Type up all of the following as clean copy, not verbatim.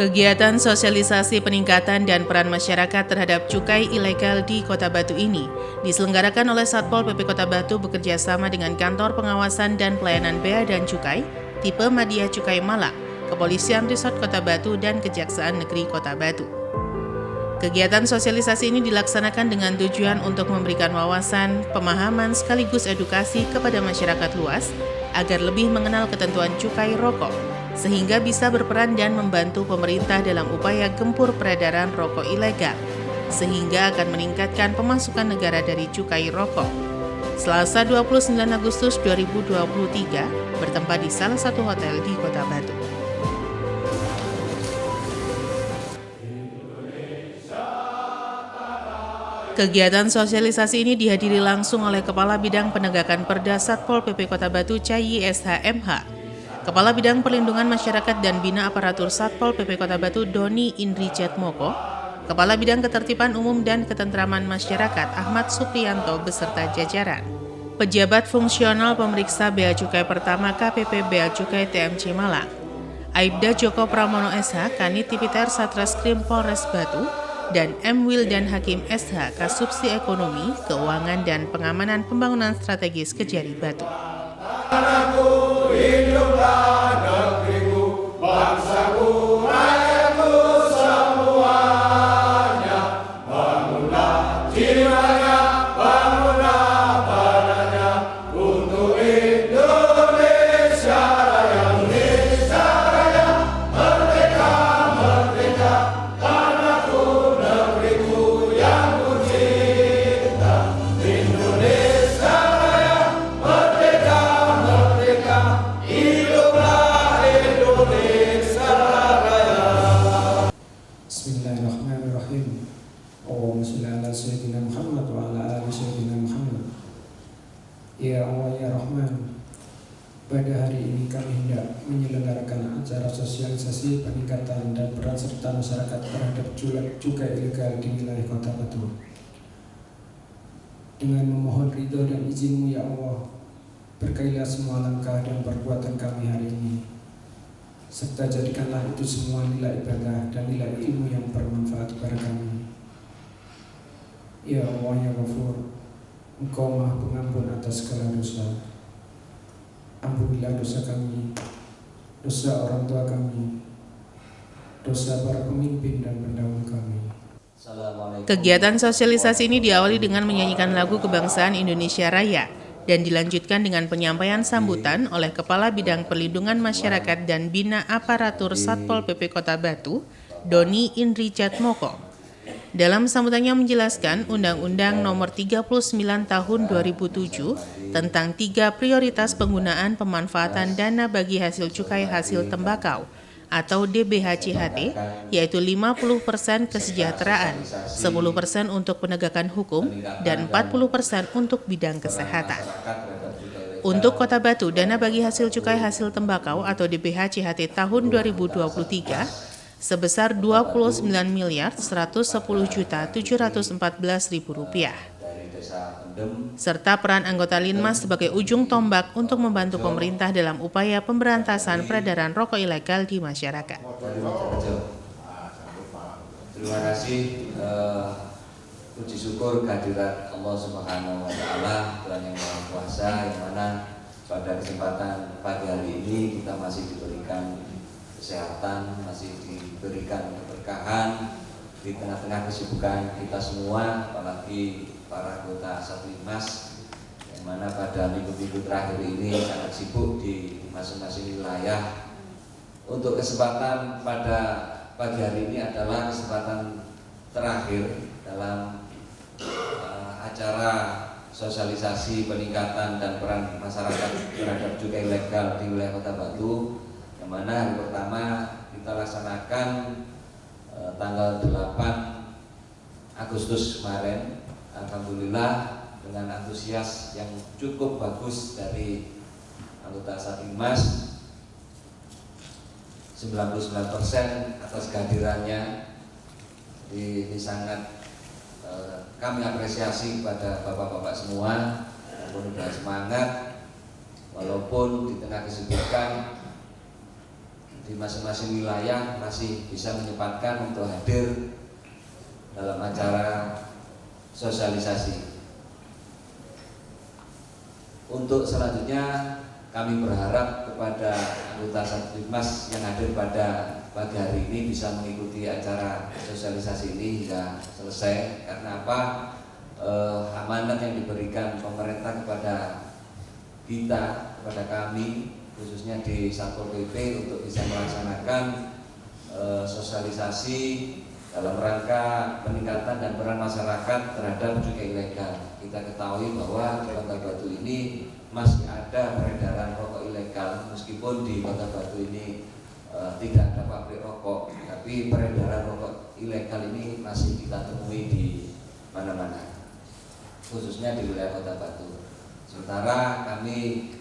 Kegiatan sosialisasi peningkatan dan peran masyarakat terhadap cukai ilegal di Kota Batu ini diselenggarakan oleh Satpol PP Kota Batu bekerja sama dengan Kantor Pengawasan dan Pelayanan Bea dan Cukai, tipe Madya Cukai Malang, Kepolisian Resort Kota Batu, dan Kejaksaan Negeri Kota Batu. Kegiatan sosialisasi ini dilaksanakan dengan tujuan untuk memberikan wawasan, pemahaman sekaligus edukasi kepada masyarakat luas agar lebih mengenal ketentuan cukai rokok, sehingga bisa berperan dan membantu pemerintah dalam upaya gempur peredaran rokok ilegal, sehingga akan meningkatkan pemasukan negara dari cukai rokok. Selasa 29 Agustus 2023 bertempat di salah satu hotel di Kota Batu. Kegiatan sosialisasi ini dihadiri langsung oleh Kepala Bidang Penegakan Perda Satpol PP Kota Batu Cayi SH.MH, Kepala Bidang Perlindungan Masyarakat dan Bina Aparatur Satpol PP Kota Batu Doni Indri Jatmoko, Kepala Bidang Ketertiban Umum dan Ketentraman Masyarakat Ahmad Supriyanto beserta jajaran. Pejabat fungsional pemeriksa Bea Cukai Pertama KPP Bea Cukai TMC Malang, Aibda Joko Pramono SH, Kanit Tipiter Satreskrim Polres Batu, dan M. Wildan Hakim SH, Kasubsi Ekonomi, Keuangan, dan Pengamanan Pembangunan Strategis Kejari Batu. Anakku, hiduplah negeriku, bangsaku, rakyatku semuanya. Bangunlah jiwanya, bangunlah badannya, untuk Indonesia Raya, Indonesia Raya, merdeka, merdeka. Bismillahirrahmanirrahim. Allahumma sholli ala sayyidina Muhammad wa ala ali sayyidina Muhammad. Ya Allah ya Rahman, pada hari ini kami hendak menyelenggarakan acara sosialisasi peningkatan dan peran serta masyarakat terhadap cukai ilegal di wilayah Kota Batu. Dengan memohon ridho dan izin-Mu ya Allah, berkailah semua langkah dan perbuatan kami hari ini, serta jadikanlah itu semua nilai ibadah dan nilai ilmu yang bermanfaat kepada kami. Ya Allah ya Ghafur, Engkau Maha Pengampun atas segala dosa. Ampunilah dosa kami, dosa orang tua kami, dosa para pemimpin dan pendahulu kami. Kegiatan sosialisasi ini diawali dengan menyanyikan lagu kebangsaan Indonesia Raya dan dilanjutkan dengan penyampaian sambutan oleh Kepala Bidang Perlindungan Masyarakat dan Bina Aparatur Satpol PP Kota Batu, Doni Indri Jatmoko. Dalam sambutannya menjelaskan Undang-Undang Nomor 39 Tahun 2007 tentang 3 prioritas penggunaan pemanfaatan dana bagi hasil cukai hasil tembakau atau DBHCHT, yaitu 50% kesejahteraan, 10% untuk penegakan hukum, dan 40% untuk bidang kesehatan. Untuk Kota Batu, dana bagi hasil cukai hasil tembakau atau DBHCHT tahun 2023 sebesar Rp29.110.714.000, serta peran anggota Linmas sebagai ujung tombak untuk membantu pemerintah dalam upaya pemberantasan peredaran rokok ilegal di masyarakat. Terima kasih, puji syukur kehadirat Allah Subhanahu wa Ta'ala, Tuhan yang Maha Kuasa, yang mana pada kesempatan pagi hari ini kita masih diberikan kesehatan, masih diberikan keberkahan di tengah-tengah kesibukan kita semua, apalagi para anggota Satlimas yang mana pada minggu-minggu terakhir ini sangat sibuk di masing-masing wilayah. Untuk kesempatan pada pagi hari ini adalah kesempatan terakhir dalam acara sosialisasi peningkatan dan peran masyarakat terhadap cukai ilegal di wilayah Kota Batu, yang mana hari pertama kita laksanakan tanggal 8 Agustus kemarin. Alhamdulillah dengan antusias yang cukup bagus dari anggota Satlimas, 99% atas kehadirannya. Ini sangat kami apresiasi kepada bapak-bapak semua, mudah-mudahan semangat walaupun di tengah kesibukan di masing-masing wilayah masih bisa menyempatkan untuk hadir dalam acara sosialisasi. Untuk selanjutnya kami berharap kepada anggota Satwidmas yang hadir pada pagi hari ini bisa mengikuti acara sosialisasi ini hingga selesai. Karena apa? Amanat yang diberikan pemerintah kepada kita, kepada kami, khususnya di Satpol PP untuk bisa melaksanakan sosialisasi dalam rangka peningkatan dan peran masyarakat terhadap cukai ilegal. Kita ketahui bahwa di Kota Batu ini masih ada peredaran rokok ilegal, meskipun di Kota Batu ini tidak ada pabrik rokok, tapi peredaran rokok ilegal ini masih kita temui di mana-mana, khususnya di wilayah Kota Batu. Sementara kami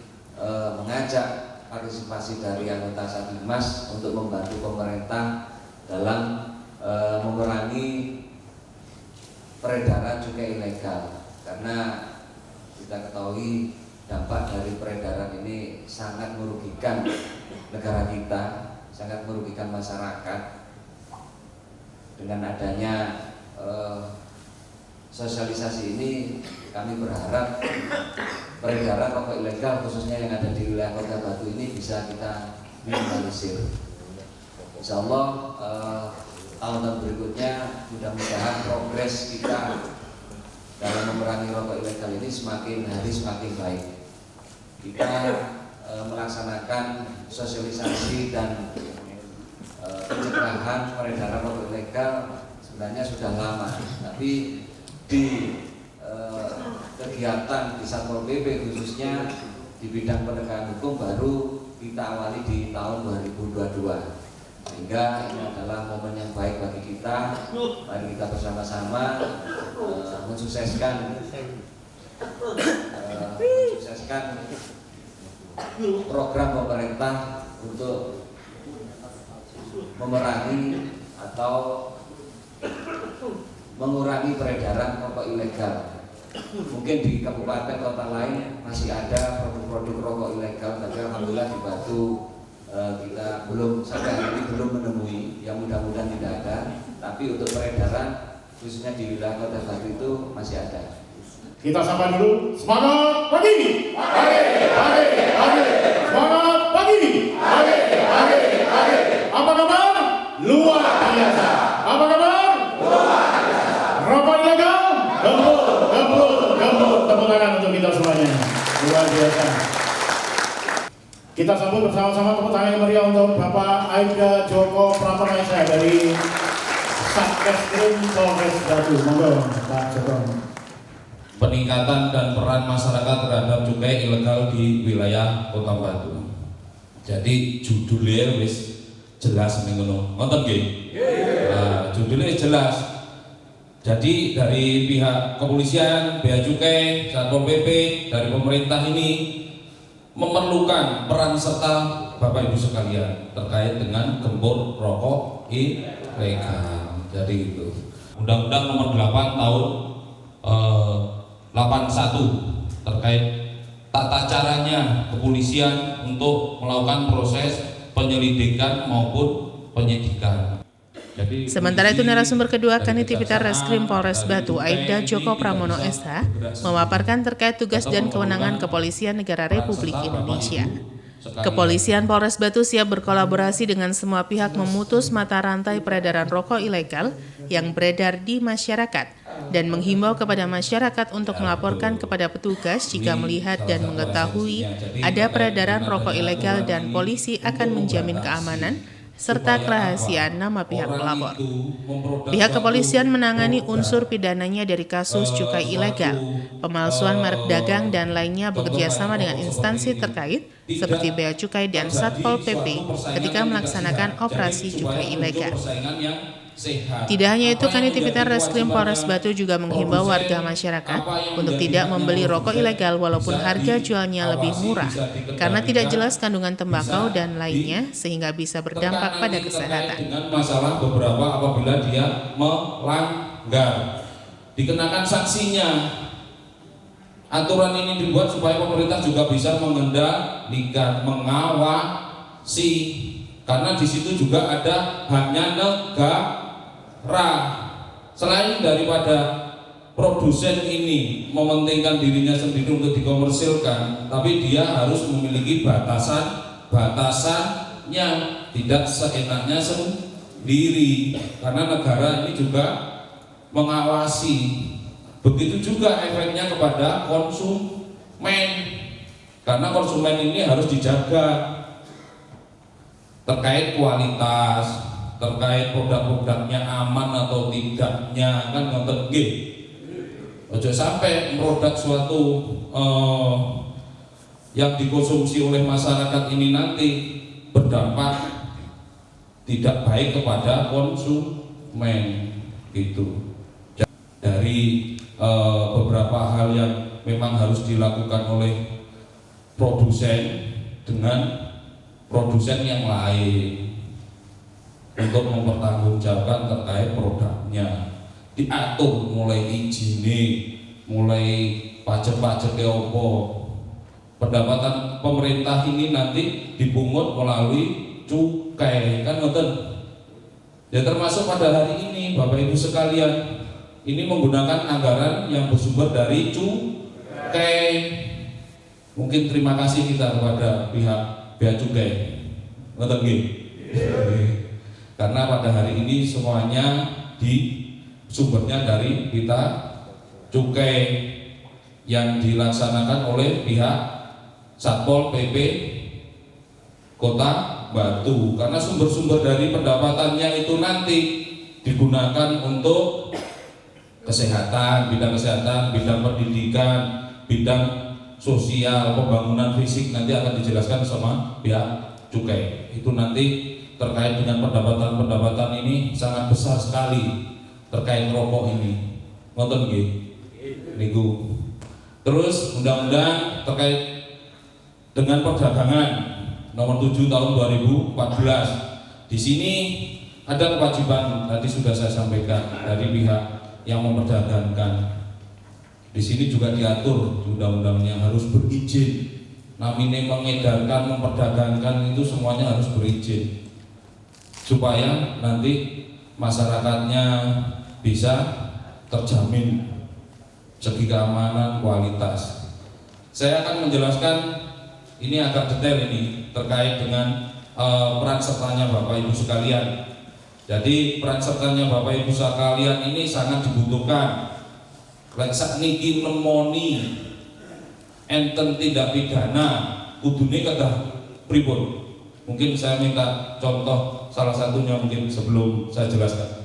mengajak partisipasi dari anggota Satwidmas untuk membantu pemerintah dalam memerangi peredaran cukai ilegal, karena kita ketahui dampak dari peredaran ini sangat merugikan negara kita, sangat merugikan masyarakat. Dengan adanya sosialisasi ini, kami berharap peredaran rokok ilegal khususnya yang ada di wilayah Kota Batu ini bisa kita minimalisir. Insya Allah tahun-tahun berikutnya mudah-mudahan progres kita dalam memerangi rokok ilegal ini semakin hari semakin baik. Kita melaksanakan sosialisasi dan pencegahan peredaran rokok ilegal sebenarnya sudah lama, tapi di kegiatan di Satpol PP khususnya di bidang penegakan hukum baru kita awali di tahun 2022. Sehingga ini adalah momen yang baik bagi kita. Mari kita bersama-sama mensukseskan program pemerintah untuk memerangi atau mengurangi peredaran rokok ilegal. Mungkin di kabupaten kota lain masih ada produk-produk rokok ilegal, tapi alhamdulillah di Batu kita belum sampai hari ini belum menemui, yang mudah-mudahan tidak ada. Tapi untuk peredaran khususnya di wilayah Kota Batu itu masih ada. Kita sapa dulu, semangat pagi, semangat pagi, apa kabar? Luar biasa. Apa kabar? Luar biasa. Rokok ilegal? Gembul. Tepuk tangan untuk kita semuanya. Luar biasa. Kita sambut bersama-sama, tepuk tangan yang meriah untuk Bapak Aibda Joko Pramana dari Satreskrim Polres Batu. Monggo Pak Joko. Peningkatan dan peran masyarakat terhadap cukai ilegal di wilayah Kota Batu. Jadi judulnya wis jelas ning ngono. Ngoten nggih? Nah, judulnya jelas. Jadi dari pihak kepolisian, bea cukai, Satpol PP, dari pemerintah ini memerlukan peran serta Bapak Ibu sekalian terkait dengan gembur rokok ilegal. Jadi itu Undang-Undang Nomor 8 tahun 81 terkait tata caranya kepolisian untuk melakukan proses penyelidikan maupun penyidikan. Sementara itu narasumber kedua Kanitivitas Reskrim Polres Batu Aibda Joko Pramono SH memaparkan terkait tugas dan kewenangan Kepolisian Negara Republik Indonesia. Kepolisian Polres Batu siap berkolaborasi dengan semua pihak memutus mata rantai peredaran rokok ilegal yang beredar di masyarakat dan menghimbau kepada masyarakat untuk melaporkan kepada petugas jika melihat dan mengetahui ada peredaran rokok ilegal dan polisi akan menjamin keamanan serta kerahasiaan nama pihak pelapor. Pihak kepolisian menangani unsur pidananya dari kasus cukai ilegal, pemalsuan merek dagang dan lainnya bekerja sama dengan instansi terkait seperti Bea Cukai dan Satpol PP ketika melaksanakan operasi cukai ilegal. Tidak hanya itu, Kanitivitas Reskrim Polres Batu juga menghimbau warga masyarakat untuk tidak membeli rokok ilegal walaupun harga jualnya lebih murah karena tidak jelas kandungan tembakau dan lainnya sehingga bisa berdampak pada kesehatan. Dengan masalah beberapa apabila dia melanggar, dikenakan sanksinya. Aturan ini dibuat supaya pemerintah juga bisa mengendalikan, mengawasi Karena di situ juga ada haknya negara. Selain daripada produsen ini mementingkan dirinya sendiri untuk dikomersilkan, tapi dia harus memiliki batasannya, tidak seenaknya sendiri, karena negara ini juga mengawasi. Begitu juga efeknya kepada konsumen, karena konsumen ini harus dijaga terkait kualitas, terkait produk-produknya aman atau tidaknya, kan ngoten nggih. Ojo sampai produk suatu yang dikonsumsi oleh masyarakat ini nanti berdampak tidak baik kepada konsumen gitu. Dari beberapa hal yang memang harus dilakukan oleh produsen dengan produsen yang lain untuk mempertanggungjawabkan terkait produknya, diatur mulai izine, mulai pajak-pajak ke opo. Pendapatan pemerintah ini nanti dipungut melalui cukai, kan ngoten. Ya termasuk pada hari ini Bapak Ibu sekalian, ini menggunakan anggaran yang bersumber dari cukai. Mungkin terima kasih kita kepada pihak bea cukai, ngoten nggih. Karena pada hari ini semuanya sumbernya dari kita cukai yang dilaksanakan oleh pihak Satpol PP Kota Batu. Karena sumber-sumber dari pendapatannya itu nanti digunakan untuk kesehatan, bidang kesehatan, bidang pendidikan, bidang sosial, pembangunan fisik, nanti akan dijelaskan sama pihak cukai. Itu nanti terkait dengan pendapatan ini sangat besar sekali terkait rokok ini. Ngoten nggih. Niku. Terus undang-undang terkait dengan perdagangan nomor 7 tahun 2014. Di sini ada kewajiban, tadi sudah saya sampaikan, dari pihak yang memperdagangkan. Di sini juga diatur undang-undangnya harus berizin. Namine mengedarkan, memperdagangkan itu semuanya harus berizin, supaya nanti masyarakatnya bisa terjamin segi keamanan, kualitas. Saya akan menjelaskan ini agak detail ini terkait dengan peran sertanya Bapak Ibu sekalian. Jadi peran sertanya Bapak Ibu sekalian ini sangat dibutuhkan. Lek sakniki nemoni enten tindak pidana kudune kedah pripun? Mungkin saya minta contoh salah satunya mungkin sebelum saya jelaskan.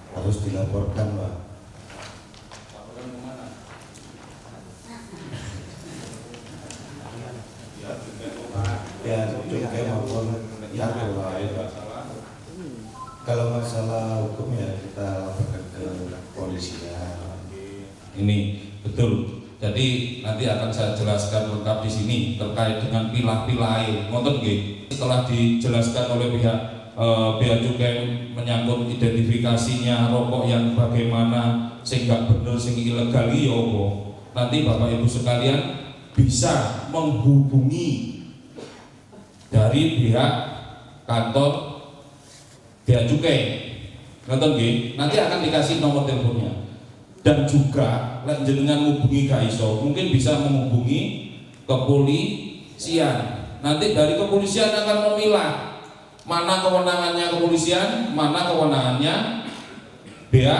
Harus dilaporkan, Pak. Laporan kemana? Ya, cukai maupun kalau masalah hukum ya kita laporkan ke kepolisian. Ini betul. Jadi nanti akan saya jelaskan lengkap di sini terkait dengan pilah-pilah. Ngoten nggih. Setelah dijelaskan oleh pihak bea cukai menyangkut identifikasinya rokok yang bagaimana, sing gak bener, sing ilegal ya apa. Nanti Bapak Ibu sekalian bisa menghubungi dari pihak kantor bea cukai, ngoten nggih. Nanti akan dikasih nomor teleponnya. Dan juga lek jenengan menghubungi gak iso, mungkin bisa menghubungi kepolisian. Nanti dari kepolisian akan memilah mana kewenangannya kepolisian, mana kewenangannya bea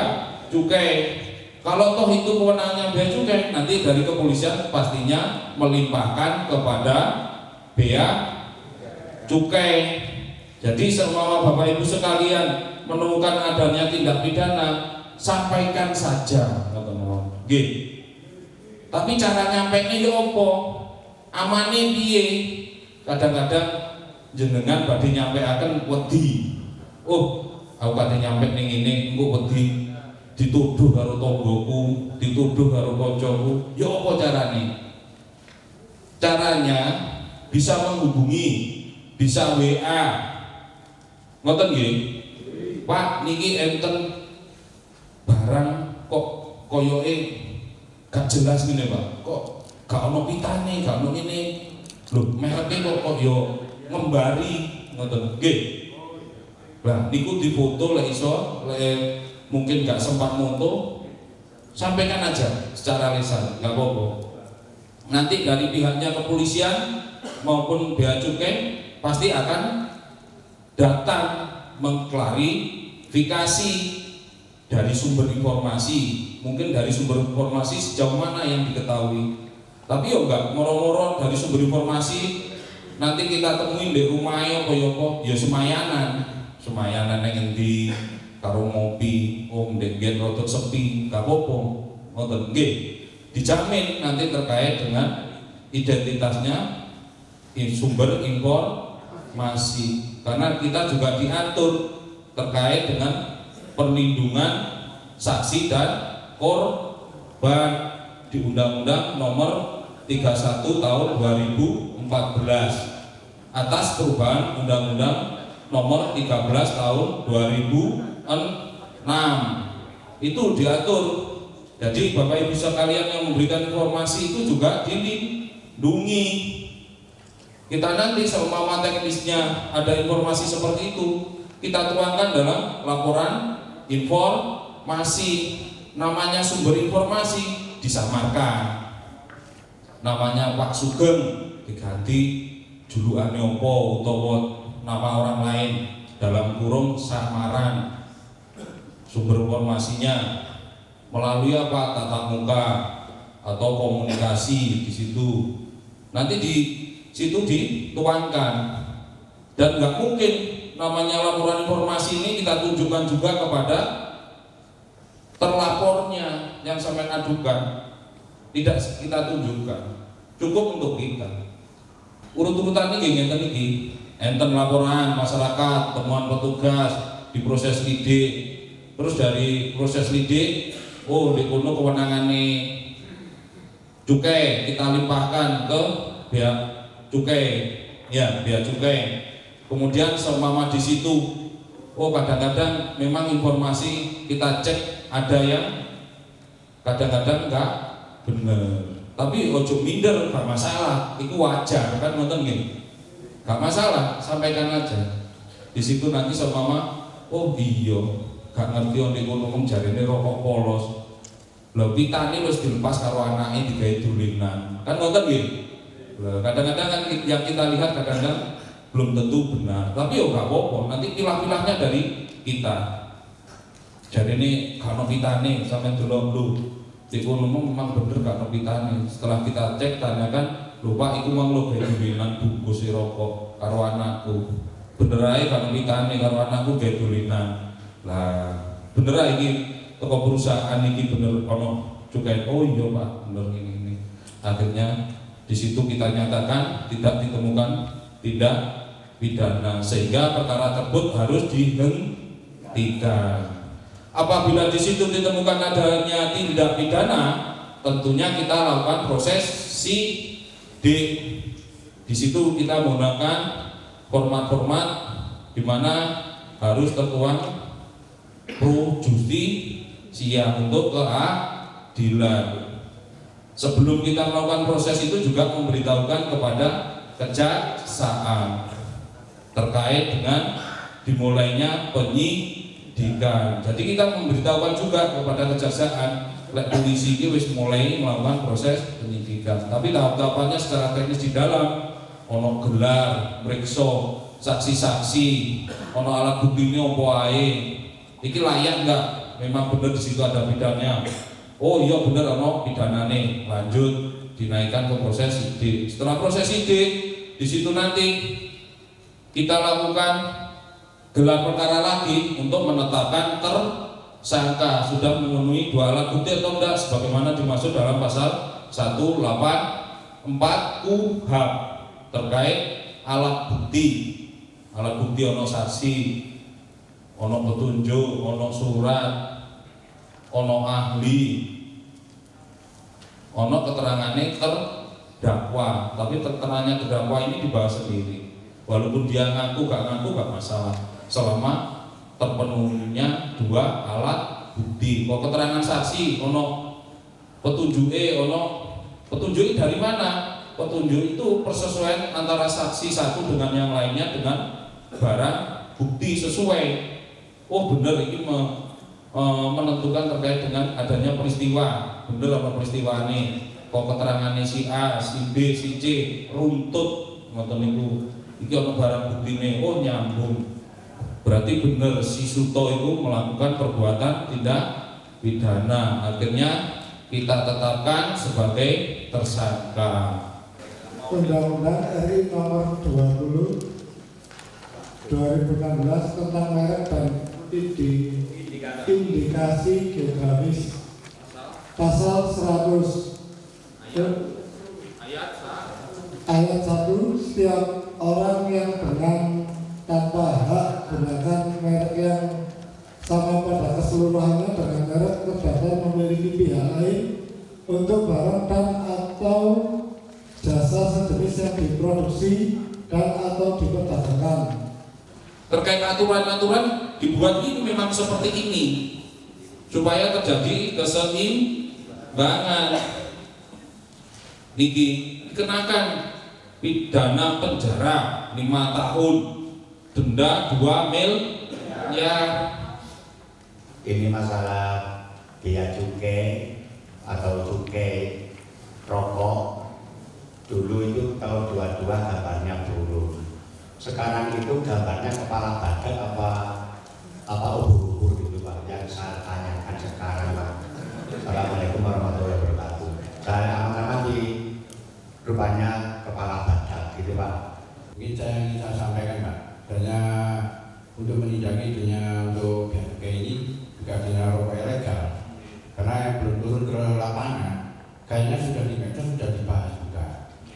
cukai. Kalau toh itu kewenangannya bea cukai, nanti dari kepolisian pastinya melimpahkan kepada bea cukai. Jadi semua Bapak Ibu sekalian menemukan adanya tindak pidana, sampaikan saja, nggih. Tapi cara nyampainya ya apa? Amane piye? Kadang-kadang jenengan badhe nyampaikan wedi. Oh, aku badhe nyampe ning ngene, engko wedi dituduh karo tanggoku, dituduh karo kancaku. Ya apa carane? Caranya bisa menghubungi, bisa WA. Ngoten nggih. Pak, niki enten barang kok koyoke gak jelas ngene, Pak. Kok gak ono pitane, gak ono ngene. Lho, mereke kok yo ngembari ngoten. Nggih. Lah niku difoto lek iso, lek mungkin gak sempat moto, sampaikan aja secara lisan, gak apa-apa. Nanti dari pihaknya kepolisian maupun bea cukai pasti akan datang mengklarifikasi dari sumber informasi, mungkin dari sumber informasi sejauh mana yang diketahui. Tapi yo enggak moro-moro dari sumber informasi nanti kita temuin di rumahnya apa ya semayanan yang endi karo ngopi, ndek gen rotot sepi, gak apa-apa. Ngoten nggih. Dijamin nanti terkait dengan identitasnya sumber informasi, karena kita juga diatur terkait dengan perlindungan saksi dan korban di Undang-Undang Nomor 31 Tahun 2014 atas perubahan Undang-Undang Nomor 13 Tahun 2006 itu diatur. Jadi Bapak Ibu sekalian yang memberikan informasi itu juga dilindungi. Kita nanti seumpama teknisnya ada informasi seperti itu, kita tuangkan dalam laporan informasi. Namanya sumber informasi disamarkan. Namanya Pak Sugeng diganti julukannya opo utawa nama orang lain dalam kurung samaran. Sumber informasinya melalui apa? Tatap muka atau komunikasi di situ. Nanti di situ dituangkan, dan nggak mungkin namanya laporan informasi ini kita tunjukkan juga kepada terlapornya yang sampai adukan. Tidak kita tunjukkan, cukup untuk kita. Urut-urutan ini ngenten iki, enten laporan masyarakat, temuan petugas, diproses lidik, terus dari proses lidik, di kono kewenangane cukai kita limpahkan ke pihak cukai, ya bea cukai. Kemudian seumpama di situ, kadang-kadang memang informasi kita cek ada yang kadang-kadang enggak bener. Tapi ojo minder, gak masalah, itu wajar kan, nonton gini, gak masalah, sampaikan aja. Di situ nanti seumpama, iya, gak ngerti orang ngomong jarine rokok polos. Lho pitane wis dilepas karo anake digawe dulinan. Kan nonton gini. Kadang-kadang kan yang kita lihat kadang-kadang belum tentu benar, tapi gak apa-apa, nanti pilah-pilahnya dari kita. Jadi ini kalau pitane sampai dulu di ngomong memang bener gak pitane. Setelah kita cek tanyakan, lupa iku mang lo gawe dulinan bungkus rokok karo anakku. Bener ae kalau pitane karo anakku gawe dulinan. Lah bener ae iki toko perusahaan ini bener ono cukai. Iya Pak, bener ini. Akhirnya di situ kita nyatakan tidak ditemukan tindak pidana, sehingga perkara tersebut harus dihentikan. Apabila di situ ditemukan adanya tindak pidana, tentunya kita lakukan proses sidik. Di situ kita menggunakan format-format di mana harus tertuang pro justisia untuk keadilan. Sebelum kita melakukan proses itu juga memberitahukan kepada kejaksaan terkait dengan dimulainya penyidikan. Jadi kita memberitahukan juga kepada kejaksaan, polisi ini wis mulai melakukan proses penyidikan. Tapi tahap-tahapannya secara teknis di dalam, ono gelar, meriksa, saksi-saksi, ono alat buktinya apa ae. Iki layak enggak? Memang benar di situ ada pidananya. Iya benar ono pidanane. Lanjut dinaikkan ke proses sidik. Setelah proses sidik, di situ nanti kita lakukan gelar perkara lagi untuk menetapkan tersangka sudah memenuhi dua alat bukti atau enggak, sebagaimana dimaksud dalam pasal 184 KUHP terkait alat bukti. Alat bukti ono saksi, ono petunjuk, ono surat, ono ahli, ono keterangane terdakwa. Tapi keterangannya terdakwa ini dibahas sendiri. Walaupun dia ngaku gak masalah, selama terpenuhinya dua alat bukti. Kalau keterangan saksi, ono petunjuke, ono Petunjuk dari mana? Petunjuk itu persesuaian antara saksi satu dengan yang lainnya dengan barang bukti sesuai. Oh benar ini menentukan terkait dengan adanya peristiwa. Bener apa peristiwa ini? Kok keterangannya si A, si B, si C runtut ngoten niku. Iki ana barang buktine, oh nyambung. Berarti bener si Suto itu melakukan perbuatan tindak pidana. Akhirnya kita tetapkan sebagai tersangka. Undang-Undang RI Nomor 20 2016 tentang merek dan indikasi geografis. Pasal 100 ayat 1, setiap orang yang dengan tanpa hak gunakan merek yang sama pada keseluruhannya dengan merek terdaftar memiliki pihak lain untuk barang dan atau jasa sejenis yang diproduksi dan atau diperdagangkan. Terkait aturan-aturan dibuat ini memang seperti ini supaya terjadi keseimbangan. Niki dikenakan pidana penjara 5 tahun, denda 2 miliar. Ini masalah biaya cukai atau cukai rokok. Dulu itu tahun 22 gambarnya burung. Sekarang itu gambarnya kepala badak apa ubur-ubur gitu Pak, yang saya tanyakan sekarang Pak. Assalamualaikum warahmatullahi wabarakatuh. Saya aman-aman di rupanya kepala badak gitu Pak. Mungkin saya ingin sampaikan Pak, adanya untuk meninjaki dunia untuk biaya cukai ini juga dunia rokok ilegal. Karena yang belum turun ke lapangan, kayaknya sudah di medsos sudah dibahas juga,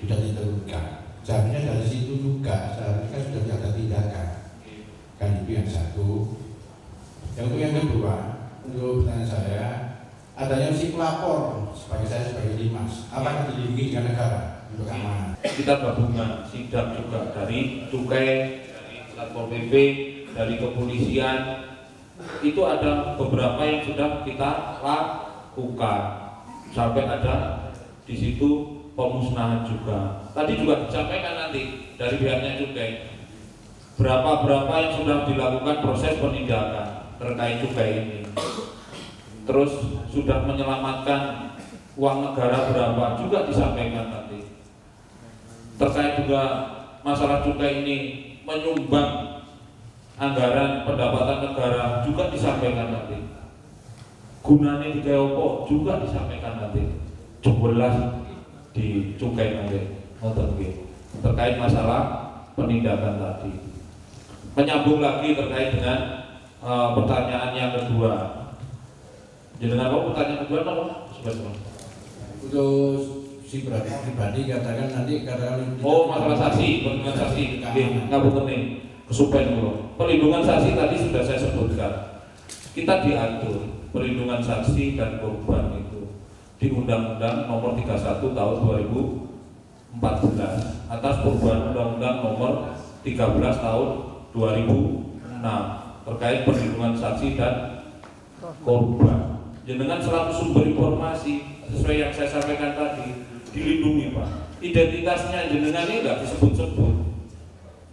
sudah ditentukan. Seharusnya dari situ juga seharusnya sudah ada tindakan. Kan itu yang satu. Yang untuk yang kedua, untuk pertanyaan saya, adanya si pelapor sebagai saya sebagai Dimas, apakah dilindungi dengan negara untuk keamanan? Kita gabungan sidak juga dari cukai, dari Satpol PP, dari kepolisian. Itu ada beberapa yang sudah kita lakukan sampai ada di situ pemusnahan juga. Tadi juga disampaikan nanti dari pihaknya cukai berapa yang sudah dilakukan proses penindakan terkait cukai ini. Terus sudah menyelamatkan uang negara berapa juga disampaikan nanti. Terkait juga masalah cukai ini menyumbang anggaran pendapatan negara juga disampaikan nanti. Gunanya di Keopo juga disampaikan nanti. Jelas di cukai nanti terkait masalah penindakan tadi. Menyambung lagi terkait dengan pertanyaan yang kedua. Jenengan apa pertanyaan kedua apa? Untuk si pribadi katakan nanti katakan. Oh masalah saksi, perlindungan saksi. Ngapunten nih, kesupen dulu. Perlindungan saksi tadi sudah saya sebutkan. Kita diatur perlindungan saksi dan korban itu di Undang-Undang Nomor 31 Tahun 2014 atas perubahan Undang-Undang Nomor 13 Tahun 2006 terkait perlindungan saksi dan korban. Jenengan selalu sumber informasi sesuai yang saya sampaikan tadi dilindungi Pak. Identitasnya jenengan ini nggak disebut-sebut.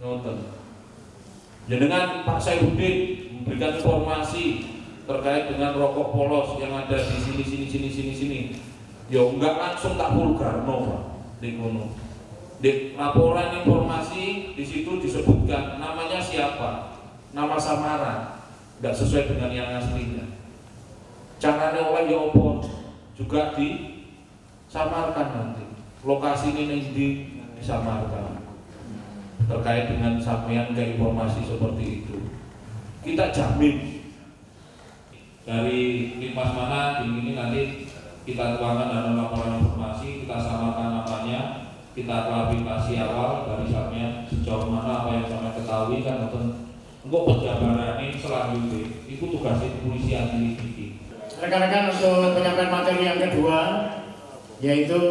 Nonton. Jenengan Pak Saifuddin memberikan informasi terkait dengan rokok polos yang ada di sini. Ya enggak langsung tak vulgarno Pak di kono. Di laporan informasi di situ disebutkan namanya siapa, nama samaran, enggak sesuai dengan yang aslinya. Caranya oleh ya opo juga disamarkan nanti. Lokasi ini disamarkan terkait dengan sampaian ke informasi seperti itu. Kita jamin dari Timas mana ini nanti kita tuangkan dalam laporan informasi, kita samakan namanya, kita klarifikasi awal dari sampean sejauh mana apa yang sampean ketahui kan untuk penjabaran ini selanjutnya itu tugasnya kepolisian ini. Rekan-rekan, untuk penyampaian materi yang kedua yaitu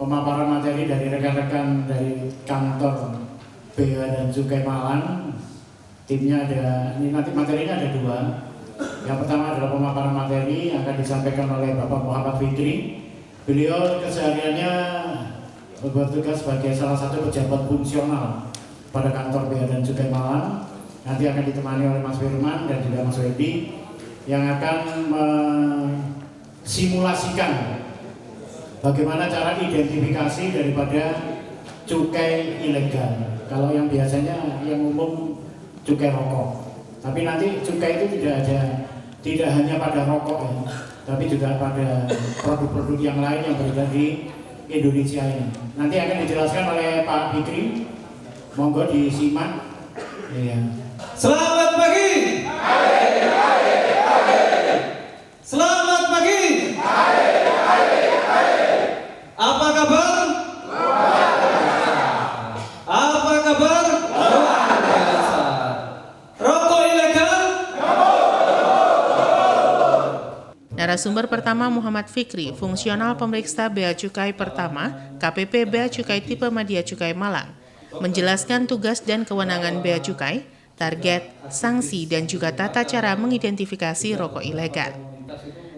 pemaparan materi dari rekan-rekan dari kantor Bea dan Cukai Malang. Timnya ada, ini nanti materinya ada dua. Yang pertama adalah pemaparan materi yang akan disampaikan oleh Bapak Muhammad Fitri, Beliau kesehariannya bertugas sebagai salah satu pejabat fungsional pada kantor Bea dan Cukai Malang. Nanti akan ditemani oleh Mas Firman dan juga Mas Wedi yang akan simulasikan bagaimana cara identifikasi daripada cukai ilegal. Kalau yang biasanya yang umum cukai rokok, tapi nanti cukai itu tidak hanya pada rokok ya, tapi juga pada produk-produk yang lain yang beredar di Indonesia ini. Nanti akan dijelaskan oleh Pak Fikri. Monggo disimak. Iya. Selamat pagi. Selamat pagi. Apa kabar? Apa kabar? Rokok ilegal? Narasumber pertama Muhammad Fikri, fungsional pemeriksa Bea Cukai pertama, KPP Bea Cukai tipe Madya Cukai Malang, menjelaskan tugas dan kewenangan Bea Cukai, target, sanksi, dan juga tata cara mengidentifikasi rokok ilegal.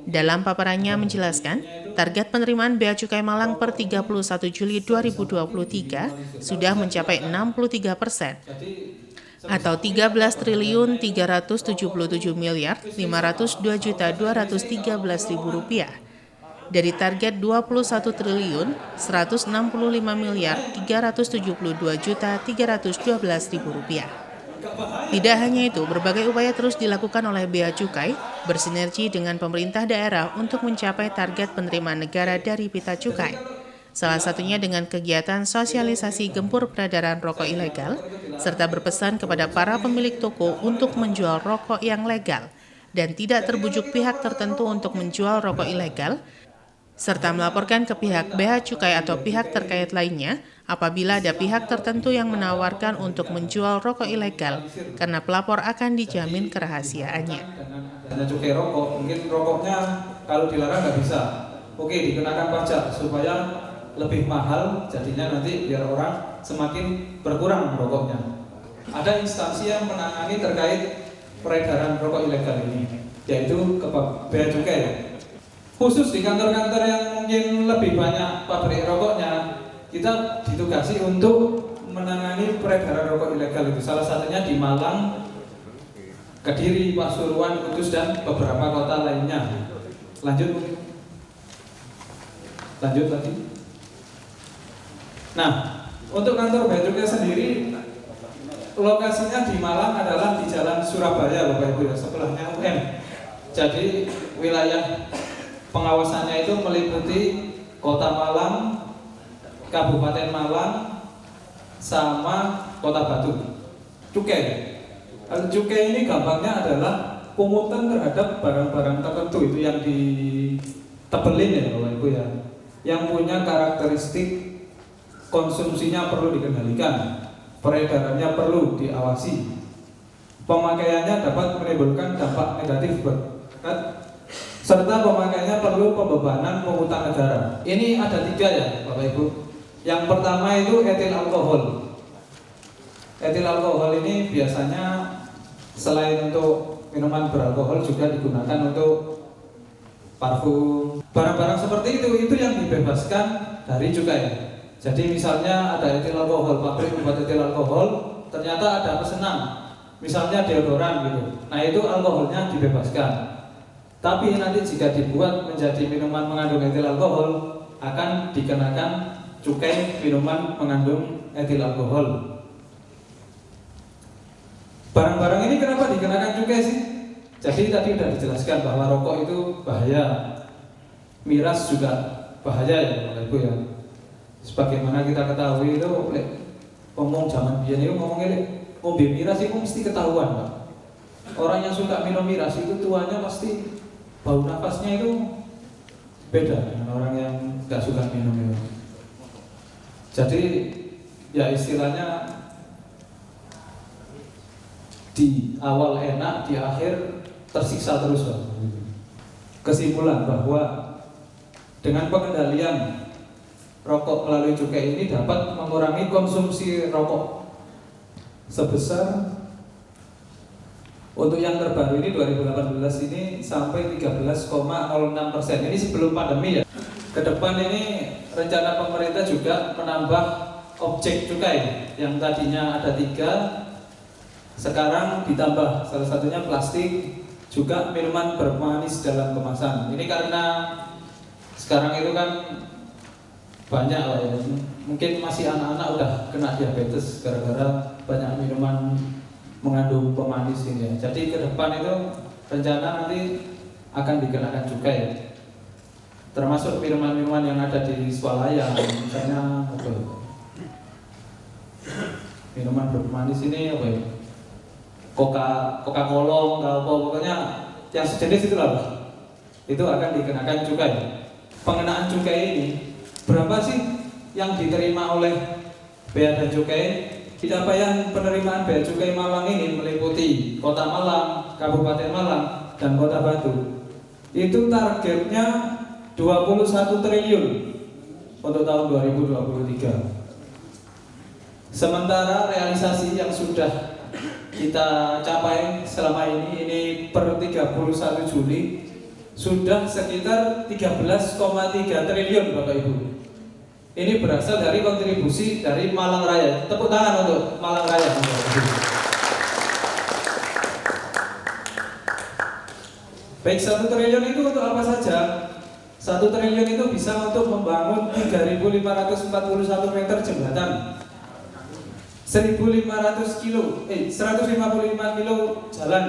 Dalam paparannya menjelaskan, target penerimaan Bea Cukai Malang per 31 Juli 2023 sudah mencapai 63%, atau 13.377.502.213.000 rupiah, dari target 21.105.372.312.000 rupiah. Tidak hanya itu, berbagai upaya terus dilakukan oleh Bea Cukai bersinergi dengan pemerintah daerah untuk mencapai target penerimaan negara dari pita cukai. Salah satunya dengan kegiatan sosialisasi gempur peredaran rokok ilegal, serta berpesan kepada para pemilik toko untuk menjual rokok yang legal dan tidak terbujuk pihak tertentu untuk menjual rokok ilegal, serta melaporkan ke pihak Bea Cukai atau pihak terkait lainnya apabila ada pihak tertentu yang menawarkan untuk menjual rokok ilegal, karena pelapor akan dijamin kerahasiaannya. Dana cukai rokok, mungkin rokoknya kalau dilarang nggak bisa, oke dikenakan pajak supaya lebih mahal, jadinya nanti biar orang semakin berkurang rokoknya. Ada instansi yang menangani terkait peredaran rokok ilegal ini, yaitu Bea Cukai. Khusus di kantor-kantor yang mungkin lebih banyak pabrik rokoknya, kita ditugasi untuk menangani peredaran rokok ilegal itu. Salah satunya di Malang, Kediri, Pasuruan, Kudus, dan beberapa kota lainnya. Lanjut lagi. Nah, untuk kantor Bea Cukai sendiri, lokasinya di Malang adalah di Jalan Surabaya, Bapak Ibu ya, sebelahnya UM. Jadi wilayah pengawasannya itu meliputi Kota Malang, Kabupaten Malang, sama Kota Batu. Cukai. Cukai ini gampangnya adalah pungutan terhadap barang-barang tertentu itu yang ditebelin ya Bapak Ibu ya, yang punya karakteristik konsumsinya perlu dikendalikan, peredarannya perlu diawasi, pemakaiannya dapat menimbulkan dampak negatif serta pemakaiannya perlu pembebanan pungutan negara. Ini ada 3 ya Bapak Ibu. Yang pertama itu etil alkohol. Etil alkohol ini biasanya selain untuk minuman beralkohol juga digunakan untuk parfum, barang-barang seperti itu yang dibebaskan dari cukai. Jadi misalnya ada etil alkohol, pabrik membuat etil alkohol, ternyata ada pesanan, misalnya deodoran gitu. Nah itu alkoholnya dibebaskan. Tapi nanti jika dibuat menjadi minuman mengandung etil alkohol, akan dikenakan cukai minuman mengandung etil alkohol. Barang-barang ini kenapa dikenakan cukai sih? Jadi tadi sudah dijelaskan bahwa rokok itu bahaya, miras juga bahaya ya Bapak Ibu ya. Sebagaimana kita ketahui itu, ngomong zaman biyen itu ngomongnya ngombe miras itu mesti ketahuan Pak. Orang yang suka minum miras itu tuanya pasti bau nafasnya itu beda dengan orang yang nggak suka minum itu. Jadi ya istilahnya di awal enak, di akhir tersiksa terus Pak. Kesimpulan bahwa dengan pengendalian rokok melalui cukai ini dapat mengurangi konsumsi rokok sebesar, untuk yang terbaru ini 2018 ini sampai 13,06%. Ini sebelum pandemi ya. ke depan ini rencana pemerintah juga menambah objek cukai yang tadinya ada 3, sekarang ditambah, salah satunya plastik, juga minuman bermanis dalam kemasan. Ini karena sekarang itu kan banyak lah ya, mungkin masih anak-anak udah kena diabetes gara-gara banyak minuman mengandung pemanis ini ya. Jadi ke depan itu rencana nanti akan dikenakan cukai ya. Termasuk minuman-minuman yang ada di swalayan, misalnya apa ya? Minuman bermanis ini apa ya? Coca-Cola, pokoknya yang sejenis itu lah. Itu akan dikenakan cukai. Pengenaan cukai ini berapa sih yang diterima oleh Bea dan Cukai? Capaian penerimaan Bea Cukai Malang ini meliputi Kota Malang, Kabupaten Malang, dan Kota Batu. Itu targetnya 21 triliun untuk tahun 2023. Sementara realisasi yang sudah kita capai selama ini per 31 Juli sudah sekitar 13,3 triliun Bapak Ibu. Ini berasal dari kontribusi dari Malang Raya. Tepuk tangan untuk Malang Raya. Baik, 1 triliun itu untuk apa saja? 1 triliun itu bisa untuk membangun 3.541 meter jembatan, 1.500 kilo, 155 kilo jalan.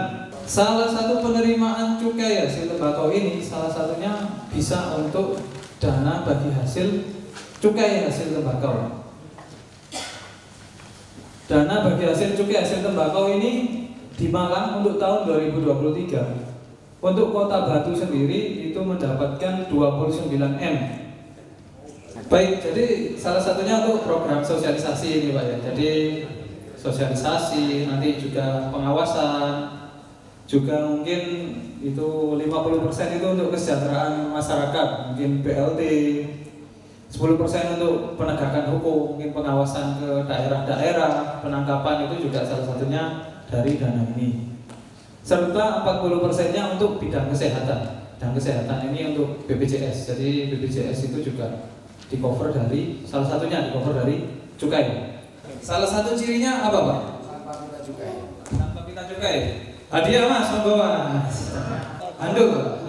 Salah satu penerimaan cukai hasil tembakau ini salah satunya bisa untuk dana bagi hasil cukai hasil tembakau. Dana bagi hasil cukai hasil tembakau ini di Malang untuk tahun 2023. Untuk Kota Batu sendiri itu mendapatkan 29M. Baik, jadi salah satunya untuk program sosialisasi ini Pak ya. Jadi sosialisasi, nanti juga pengawasan, juga mungkin itu 50% itu untuk kesejahteraan masyarakat, mungkin BLT, 10% untuk penegakan hukum, mungkin pengawasan ke daerah-daerah, penangkapan itu juga salah satunya dari dana ini. Serta 40%-nya untuk bidang kesehatan. Dan kesehatan ini untuk BPJS. Jadi BPJS itu juga di cover dari, salah satunya di cover dari cukai. Salah satu cirinya apa Pak? Tanpa pita cukai. Tanpa pita cukai. Hadiah Mas, monggo Mas. Handuk.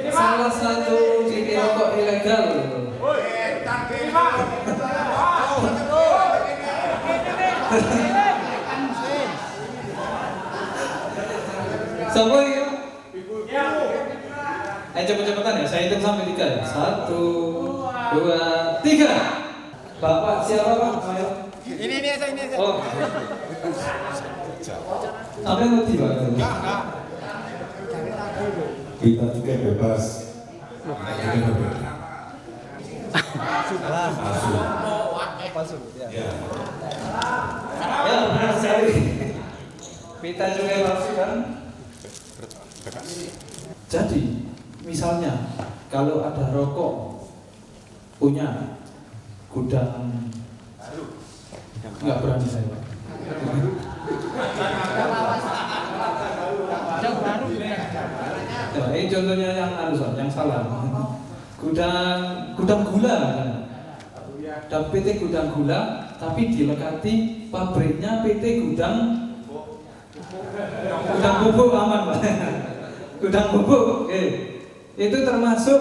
Salah satu ciri rokok ilegal. Siapa ya? Cepet-cepetan ya, saya hitung sampai 3 ya. 1, 2, 3. Bapak siapa Pak? Ayo. Ini saya. Oh. Sampai ngerti Pak? Kita juga bebas. Palsu. Ya. Ya, benar sekali. Pita juga palsu kan? Jadi, misalnya kalau ada rokok punya gudang, nggak berani saya. Ya, ini contohnya yang salah. Gudang gula, dan PT Gudang Gula, tapi dilekati pabriknya PT Gudang Bubuk aman Pak. Gudang bubuk, itu termasuk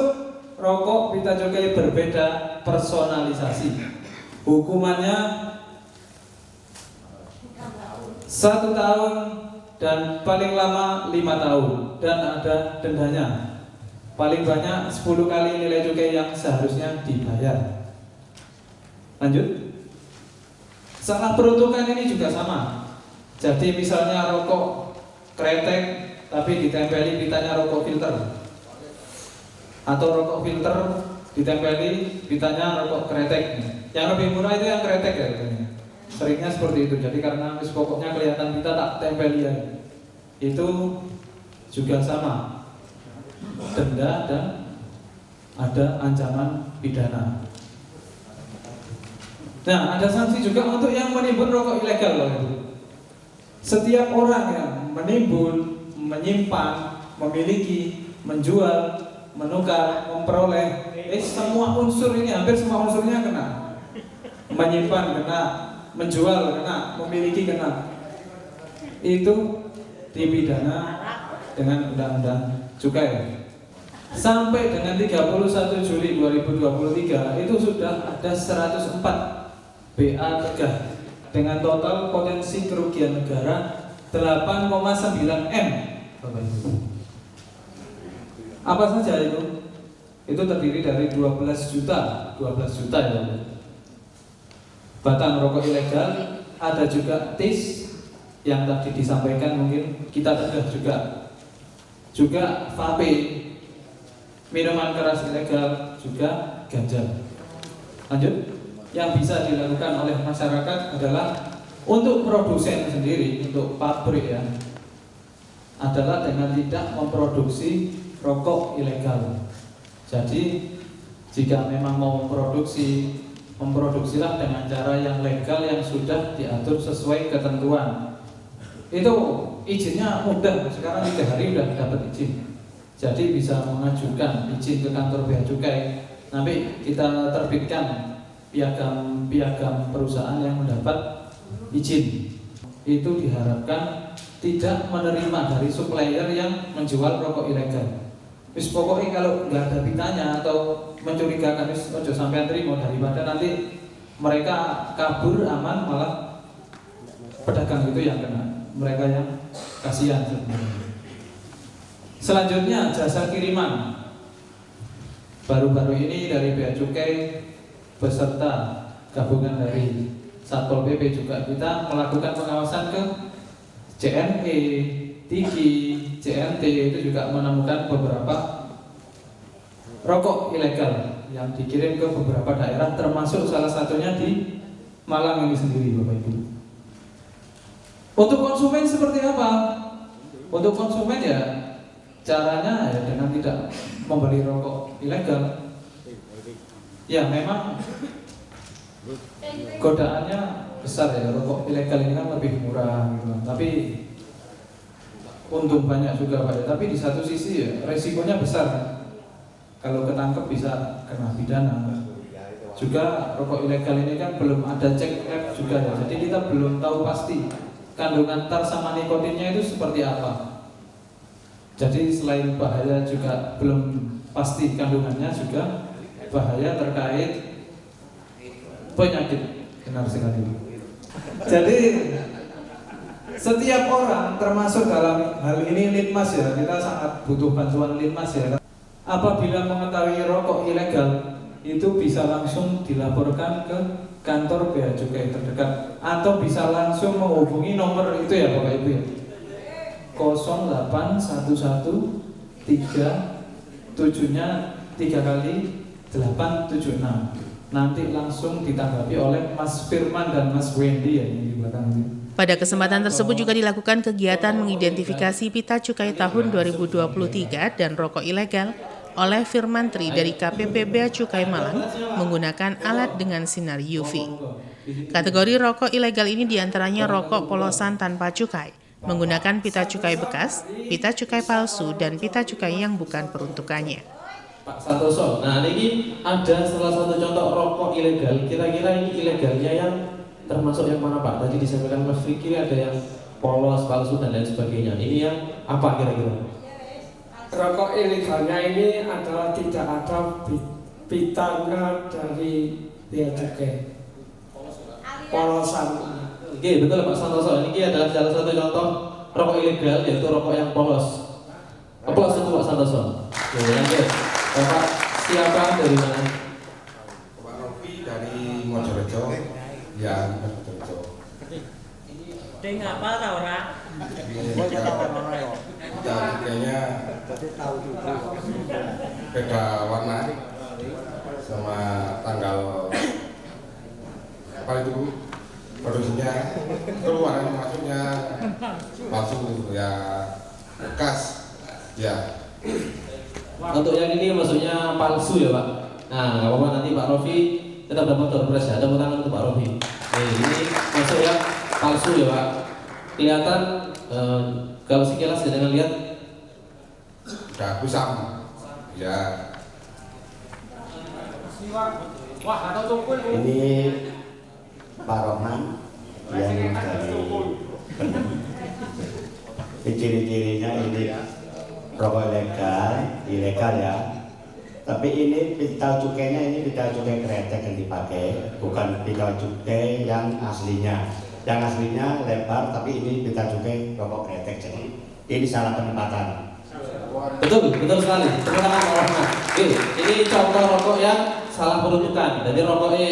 rokok pita cukai berbeda personalisasi. Hukumannya 1 tahun dan paling lama 5 tahun dan ada dendanya. Paling banyak 10 kali nilai cukai yang seharusnya dibayar. Lanjut. Salah peruntukan ini juga sama. Jadi misalnya rokok kretek tapi ditempeli pitanya rokok filter, atau rokok filter ditempeli pitanya rokok kretek. Yang lebih murah itu yang kretek ya. Seringnya seperti itu. Jadi karena pokoknya kelihatan pita tak tempeli ya. Itu juga sama. Denda dan ada ancaman pidana. Nah, ada sanksi juga untuk yang menimbun rokok ilegal loh. Setiap orang yang menimbun, menyimpan, memiliki, menjual, menukar, memperoleh, semua unsur ini, hampir semua unsurnya kena. Menyimpan kena, menjual kena, memiliki kena. Itu dipidana dengan Undang-Undang Cukai. Sampai dengan 31 Juli 2023 itu sudah ada 104 BA tegah dengan total potensi kerugian negara 8,9 M. Apa saja itu? Itu terdiri dari 12 juta ya. Batang rokok ilegal, ada juga TIS yang tadi disampaikan, mungkin kita tegah juga vape, minuman keras ilegal, juga ganja. Lanjut, yang bisa dilakukan oleh masyarakat adalah untuk produsen sendiri, untuk pabrik ya, adalah dengan tidak memproduksi rokok ilegal. Jadi jika memang mau memproduksilah dengan cara yang legal yang sudah diatur sesuai ketentuan. Itu izinnya mudah, sekarang 3 hari sudah dapat izin. Jadi bisa mengajukan izin ke kantor bea cukai. Nanti kita terbitkan piagam perusahaan yang mendapat izin. Itu diharapkan tidak menerima dari supplier yang menjual rokok ilegal. Wis pokoknya kalau nggak ada pitanya atau mencurigakan, wis ojo sampai terima, daripada nanti mereka kabur aman malah pedagang itu yang kena. Mereka yang kasihan sebenarnya. Selanjutnya jasa kiriman. Baru-baru ini dari Bea Cukai beserta gabungan dari Satpol PP juga kita melakukan pengawasan ke JNE, TIGI, JNT, itu juga menemukan beberapa rokok ilegal yang dikirim ke beberapa daerah, termasuk salah satunya di Malang ini sendiri, Bapak Ibu. Untuk konsumen seperti apa? Untuk konsumen ya caranya ya dengan tidak membeli rokok ilegal. Ya memang godaannya besar ya, rokok ilegal ini kan lebih murah gitu. Tapi untung banyak juga Pak ya. Tapi di satu sisi ya resikonya besar. Kalau ketangkep bisa kena pidana. Juga rokok ilegal ini kan belum ada cek lab juga ya. Jadi kita belum tahu pasti kandungan tar sama nikotinnya itu seperti apa. Jadi selain bahaya juga belum pasti kandungannya, juga bahaya terkait penyakit. Benar sekali. Jadi setiap orang termasuk dalam hal ini Linmas ya, kita sangat butuh bantuan Linmas ya. Apabila mengetahui rokok ilegal itu bisa langsung dilaporkan ke kantor bea cukai terdekat atau bisa langsung menghubungi nomor itu ya Bapak Ibu ya, 08113 3 kali 876. Nanti langsung ditanggapi oleh Mas Firman dan Mas Wendy ya di belakang ini. Pada kesempatan tersebut juga dilakukan kegiatan mengidentifikasi pita cukai tahun 2023 dan rokok ilegal oleh Firman Tri dari KPP Bea Cukai Malang menggunakan alat dengan sinar UV. Kategori rokok ilegal ini diantaranya rokok polosan tanpa cukai, menggunakan pita cukai bekas, pita cukai palsu, dan pita cukai yang bukan peruntukannya. Pak Santoso, nah ini ada salah satu contoh rokok ilegal. Kira-kira ini ilegalnya yang termasuk yang mana Pak? Tadi disampaikan Mas Fikri ada yang polos, palsu, dan lain sebagainya. Ini yang apa kira-kira? Rokok ilegalnya ini adalah tidak ada pitanya dari bea cukai, polosan. Oke, betul Pak Santoso. Ini adalah salah satu contoh rokok ilegal, yaitu rokok yang polos. Aplaus untuk Pak Santoso. Oke, lanjut. Bapak siapa dari mana? Pak Rofi dari Mojorejo. Ya, Mojorejo. Dia ngapal tau orang? Kayaknya beda warna sama tanggal apa itu produksinya, keluaran masuknya palsu ya, bekas ya. Untuk yang ini maksudnya palsu ya Pak. Nah, nggak apa-apa, nanti Pak Rofi tetap dapat doorpress ya. Tepuk tangan untuk Pak Rofi. Ini maksudnya palsu ya Pak. Kelihatan kalau sekilas dengan lihat Sudah kusam. Ya. Ini Pak Rohman yang dari ciri-cirinya ini rokok ilegal ya. Tapi ini pita cukainya ini pita cukai kretek yang dipakai, bukan pita cukai yang aslinya. Yang aslinya lebar, tapi ini pita cukai rokok kretek. Jadi ini salah penempatan. Betul sekali. Terima kasih Pak Rahmat. Ini contoh rokok yang salah peruntukan. Jadi rokoknya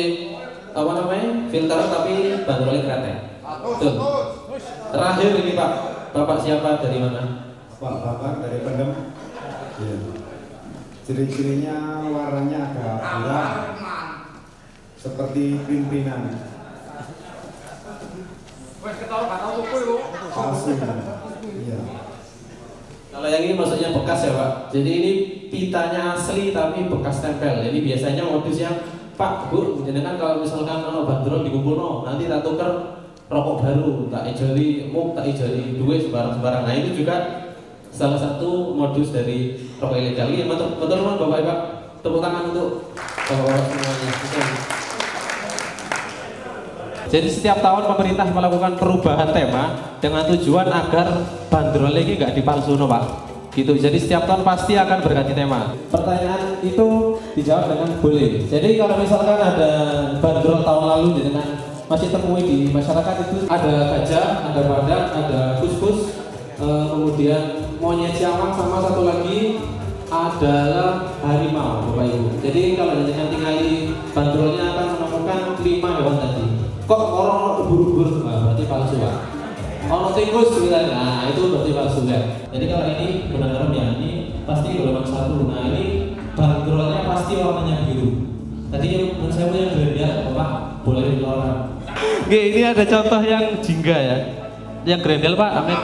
apa namanya? Filter tapi bandrolnya kretek. Betul. Terakhir ini Pak, Bapak siapa dari mana? Pak Bapak dari Pendem. Iya. Ciri-cirinya warnanya agak gelap, seperti pimpinan. Palsu. Iya. Kalau yang ini maksudnya bekas ya Pak. Jadi ini pitanya asli tapi bekas tempel. Jadi biasanya modus yang Pak, Bu, jenengan kalau misalkan bandrol dikumpul nanti tak tuker rokok baru, tak ijoli tak ijoli duit sembarang. Nah itu juga salah satu modus dari rokok ilegal. Ini betul Bapak Ibu. Tepuk tangan untuk Bapak-bapak semuanya. Jadi setiap tahun pemerintah melakukan perubahan tema dengan tujuan agar bandrol ini nggak dipalsuno Pak. Gitu. Jadi setiap tahun pasti akan berganti tema. Pertanyaan itu dijawab dengan boleh. Jadi kalau misalkan ada bandrol tahun lalu dengan masih temui di masyarakat itu ada gajah, ada badak, ada kuskus, kemudian monyet siamang sama satu lagi adalah harimau Bapak Ibu. Jadi kalau dengan tinggali bandrolnya akan menemukan 5 hewan tadi. Kok orang ubur-ubur? Nah, berarti palsu Pak. Ono tikus misalnya, nah itu berarti palsu ya. Jadi kalau ini benar-benar ya, ini pasti golongan 1. Nah ini bandrolnya pasti warnanya biru. Tadi yang saya punya grendel, Bapak boleh ditolak. Oke, ini ada contoh yang jingga ya. Yang grendel Pak, Amin.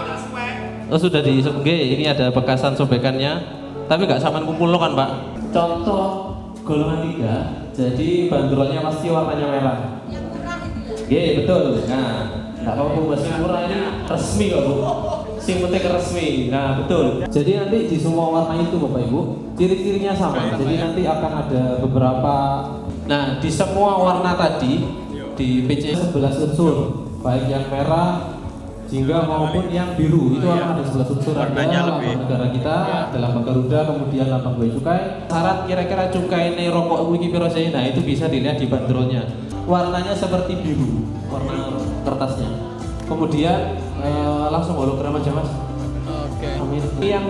Oh sudah ini ada bekasan sobekannya. Tapi nggak sama kumpul kan Pak. Contoh golongan 3, jadi bandrolnya pasti warnanya merah. Betul. Nah, nggak apa-apa Mas, murah ini resmi kok Bu. Sing penting resmi. Nah, betul. Jadi nanti di semua warna itu Bapak Ibu, ciri-cirinya sama. Jadi nanti akan ada beberapa. Nah, di semua warna tadi di PC 11 unsur, baik yang merah, jingga maupun yang biru itu akan ada 11 unsur. Ada lambang negara kita, ada lambang Garuda, kemudian lambang bea cukai. Syarat kira-kira cukai ini rokok iki piro sih? Nah, itu bisa dilihat di bandrolnya. Warnanya seperti biru, warna kertasnya. Kemudian langsung hologram aja Mas. Oke. Amin. Ini yang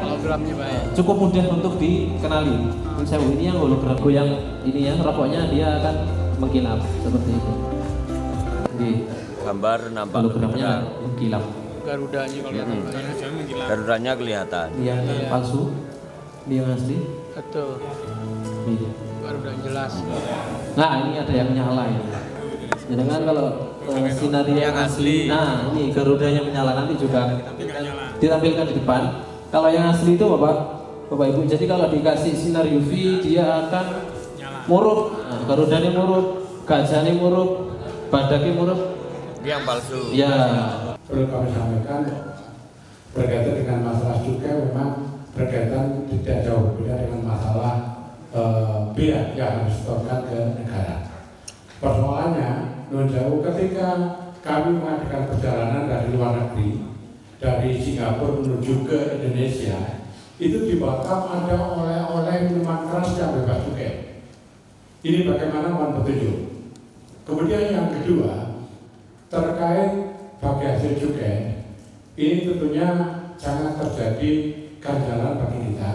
cukup mudah untuk dikenali. Ini yang hologram, yang ini ya rokoknya dia akan mengkilap seperti itu. Gambar nampak hologramnya mengkilap. Garudanya kelihatan. Garudanya kelihatan. Yang palsu, dia yang asli. Betul. Ini. Garuda jelas. Nah ini ada yang nyala ini. Jangan kalau sinar yang asli. Nah ini Garudanya menyala, nanti juga ditampilkan di depan. Kalau yang asli itu Bapak Ibu, jadi kalau dikasih sinar UV dia akan murup. Nah, Garudanya murup, gajahnya murup, badaknya murup. Yang palsu. Ya. Perlu kami sampaikan berkaitan dengan masalah cukai memang berkaitan tidak jauh berbeda dengan masalah biaya yang harus disetorkan ke negara. Persoalannya non jauh ketika kami mengadakan perjalanan dari luar negeri, dari Singapura menuju ke Indonesia, itu di Batam ada oleh-oleh minuman keras yang bebas cukai. Ini bagaimana mohon petunjuk. Kemudian yang kedua terkait bagi hasil cukai, ini tentunya jangan terjadi ganjalan bagi kita.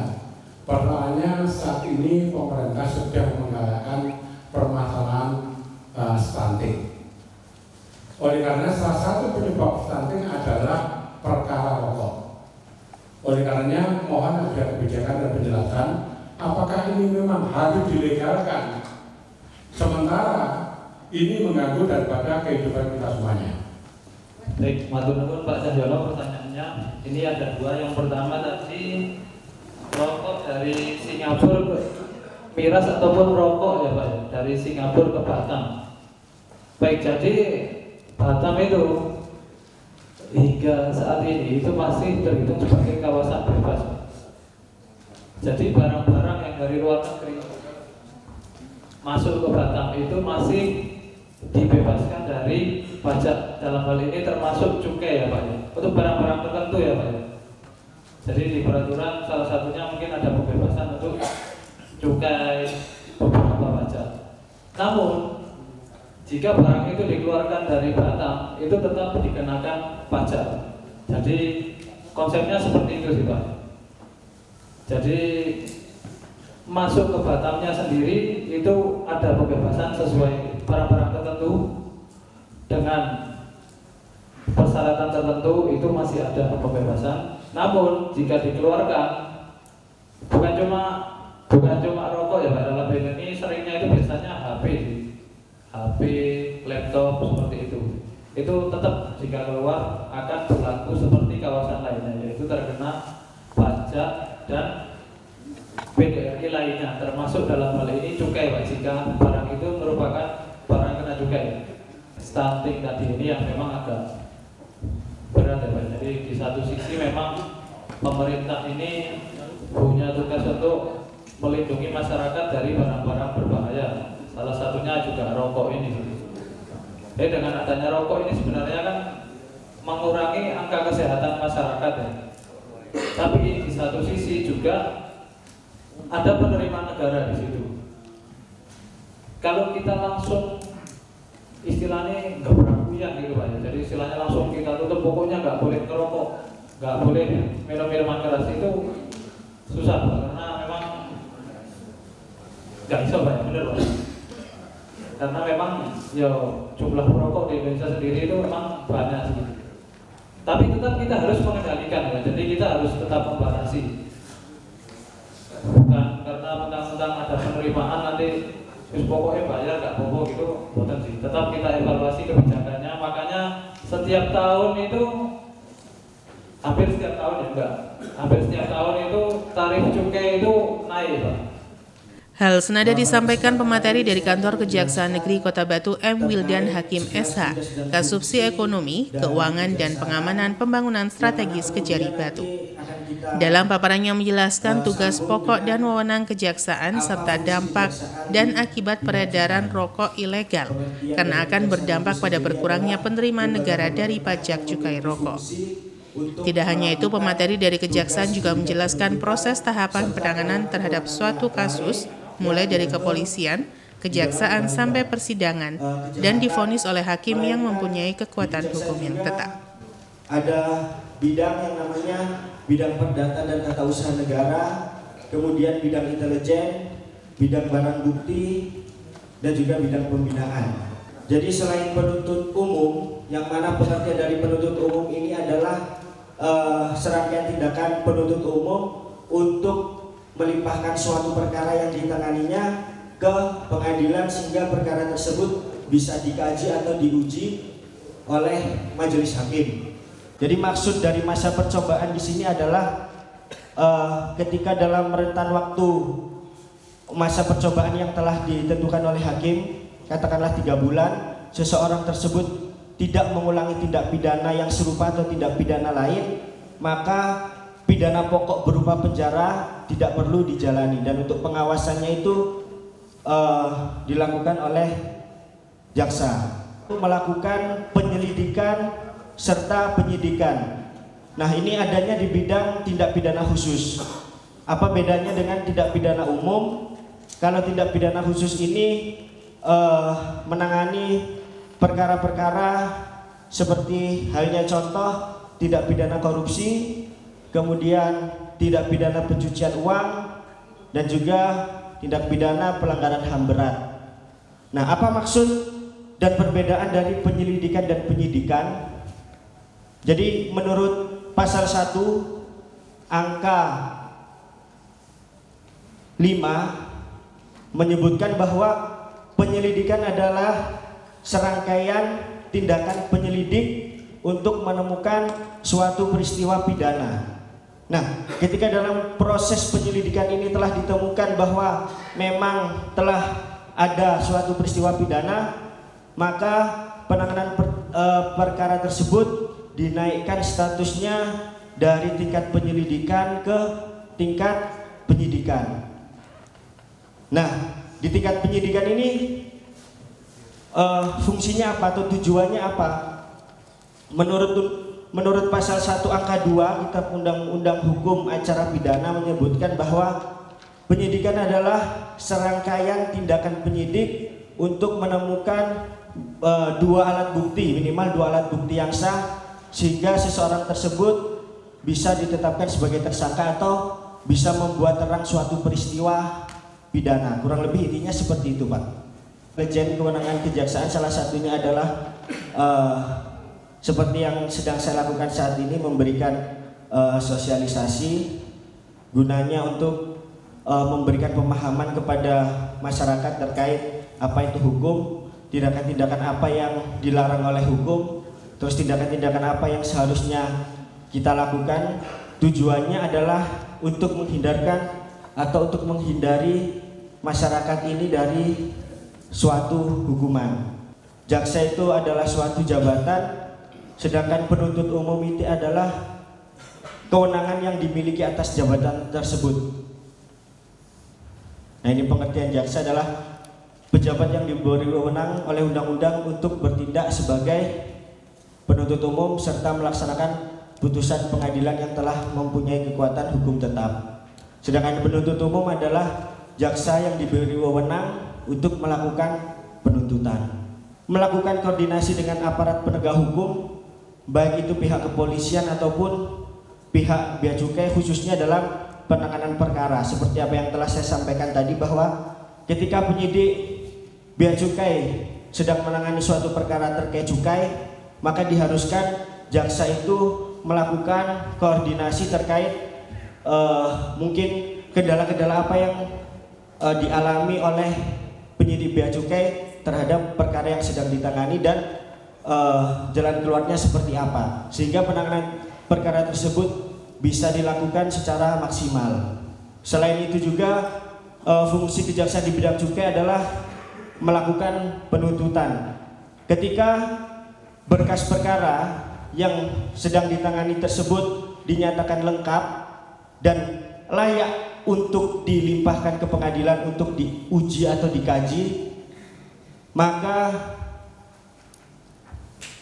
Persoalannya saat ini pemerintah sedang menggalakkan permasalahan stunting. Oleh karena salah satu penyebab stunting adalah perkara rokok. Oleh karenanya mohon ada kebijakan dan penjelasan apakah ini memang harus dilegalkan sementara ini mengganggu daripada kehidupan kita semuanya. Baik, matur nuwun Pak Cahyono, pertanyaannya ini ada 2. Yang pertama tadi rokok dari Singapura miras ataupun rokok ya Pak, dari Singapura ke Batam. Baik, jadi Batam itu hingga saat ini itu masih terhitung sebagai kawasan bebas. Jadi barang-barang yang dari luar negeri masuk ke Batam itu masih dibebaskan dari pajak. Dalam hal ini termasuk cukai ya Pak ya, untuk barang-barang tertentu ya Pak ya. Jadi di peraturan salah satunya mungkin ada pembebasan untuk cukai beberapa pajak. Namun jika barang itu dikeluarkan dari Batam itu tetap dikenakan pajak. Jadi konsepnya seperti itu sih Pak. Jadi masuk ke Batamnya sendiri itu ada pembebasan sesuai barang-barang tertentu dengan persyaratan tertentu, itu masih ada pembebasan. Namun jika dikeluarkan bukan cuma rokok ya Pak, dalam hal ini seringnya itu biasanya HP, laptop seperti itu tetap jika keluar akan berlaku seperti kawasan lainnya, yaitu terkena pajak dan PDRI lainnya, termasuk dalam hal ini cukai Pak, jika barang itu merupakan barang kena cukai. Stunting tadi ini yang memang agak berat ya Pak. Jadi di satu sisi memang pemerintah ini punya tugas untuk melindungi masyarakat dari barang-barang berbahaya. Salah satunya juga rokok ini. Jadi dengan adanya rokok ini sebenarnya kan mengurangi angka kesehatan masyarakat ya. Tapi di satu sisi juga ada penerimaan negara di situ. Kalau kita langsung istilahnya nggak pernah kuyang gitu Pak ya. Jadi istilahnya langsung kita tutup, pokoknya nggak boleh ngerokok, nggak boleh minum minuman keras, itu susah Pak, karena memang nggak bisa Pak ya, bener Pak. Karena memang ya jumlah perokok di Indonesia sendiri itu memang banyak sih. Tapi tetap kita harus mengendalikan ya. Jadi kita harus tetap membatasi. Bukan karena mentang-mentang ada penerimaan nanti terus pokoknya bayar nggak pokok gitu, bukan sih. Tetap kita evaluasi kebijakannya. Makanya setiap tahun itu hampir setiap tahun itu tarif cukai itu naik Pak. Hal senada disampaikan pemateri dari Kantor Kejaksaan Negeri Kota Batu M. Wildan Hakim SH, Kasubsi Ekonomi, Keuangan, dan Pengamanan Pembangunan Strategis Kejari Batu. Dalam paparannya menjelaskan tugas pokok dan wewenang kejaksaan serta dampak dan akibat peredaran rokok ilegal, karena akan berdampak pada berkurangnya penerimaan negara dari pajak cukai rokok. Tidak hanya itu, pemateri dari kejaksaan juga menjelaskan proses tahapan penanganan terhadap suatu kasus, mulai dari kepolisian, kejaksaan, sampai persidangan, dan divonis oleh hakim yang mempunyai kekuatan hukum yang tetap. Ada bidang yang namanya bidang perdata dan tata usaha negara, kemudian bidang intelijen, bidang barang bukti, dan juga bidang pembinaan. Jadi selain penuntut umum, yang mana pengertian dari penuntut umum ini adalah serangkaian tindakan penuntut umum untuk melimpahkan suatu perkara yang ditanganinya ke pengadilan sehingga perkara tersebut bisa dikaji atau diuji oleh majelis hakim. Jadi maksud dari masa percobaan di sini adalah ketika dalam rentan waktu masa percobaan yang telah ditentukan oleh hakim, katakanlah 3 bulan, seseorang tersebut tidak mengulangi tindak pidana yang serupa atau tindak pidana lain, maka pidana pokok berupa penjara tidak perlu dijalani, dan untuk pengawasannya itu dilakukan oleh jaksa, melakukan penyelidikan serta penyidikan. Nah, ini adanya di bidang tindak pidana khusus. Apa bedanya dengan tindak pidana umum? Kalau tindak pidana khusus ini menangani perkara-perkara seperti halnya contoh tindak pidana korupsi, kemudian tindak pidana pencucian uang, dan juga tindak pidana pelanggaran HAM berat. Nah, apa maksud dan perbedaan dari penyelidikan dan penyidikan? Jadi menurut pasal 1 angka 5 menyebutkan bahwa penyelidikan adalah serangkaian tindakan penyelidik untuk menemukan suatu peristiwa pidana. Nah, ketika dalam proses penyelidikan ini telah ditemukan bahwa memang telah ada suatu peristiwa pidana, maka penanganan perkara tersebut dinaikkan statusnya dari tingkat penyelidikan ke tingkat penyidikan. Nah, di tingkat penyidikan ini fungsinya apa atau tujuannya apa? Menurut pasal 1 angka 2 Kitab Undang-Undang Hukum Acara Pidana menyebutkan bahwa penyidikan adalah serangkaian tindakan penyidik untuk menemukan dua alat bukti, minimal dua alat bukti yang sah, sehingga seseorang tersebut bisa ditetapkan sebagai tersangka atau bisa membuat terang suatu peristiwa pidana. Kurang lebih intinya seperti itu, Pak. Legend kewenangan kejaksaan salah satunya adalah seperti yang sedang saya lakukan saat ini, memberikan sosialisasi gunanya untuk memberikan pemahaman kepada masyarakat terkait apa itu hukum, tindakan-tindakan apa yang dilarang oleh hukum, terus tindakan-tindakan apa yang seharusnya kita lakukan. Tujuannya adalah untuk menghindarkan atau untuk menghindari masyarakat ini dari suatu hukuman. Jaksa itu adalah suatu jabatan, sedangkan penuntut umum itu adalah kewenangan yang dimiliki atas jabatan tersebut. Nah, ini pengertian jaksa adalah pejabat yang diberi wewenang oleh undang-undang untuk bertindak sebagai penuntut umum serta melaksanakan putusan pengadilan yang telah mempunyai kekuatan hukum tetap. Sedangkan penuntut umum adalah jaksa yang diberi wewenang untuk melakukan penuntutan, melakukan koordinasi dengan aparat penegak hukum, baik itu pihak kepolisian ataupun pihak bea cukai, khususnya dalam penanganan perkara. Seperti apa yang telah saya sampaikan tadi, bahwa ketika penyidik bea cukai sedang menangani suatu perkara terkait cukai, maka diharuskan jaksa itu melakukan koordinasi terkait mungkin kendala-kendala apa yang dialami oleh penyidik bea cukai terhadap perkara yang sedang ditangani dan jalan keluarnya seperti apa, sehingga penanganan perkara tersebut bisa dilakukan secara maksimal. Selain itu juga fungsi kejaksaan di bidang cukai adalah melakukan penuntutan. Ketika berkas perkara yang sedang ditangani tersebut dinyatakan lengkap dan layak untuk dilimpahkan ke pengadilan untuk diuji atau dikaji, maka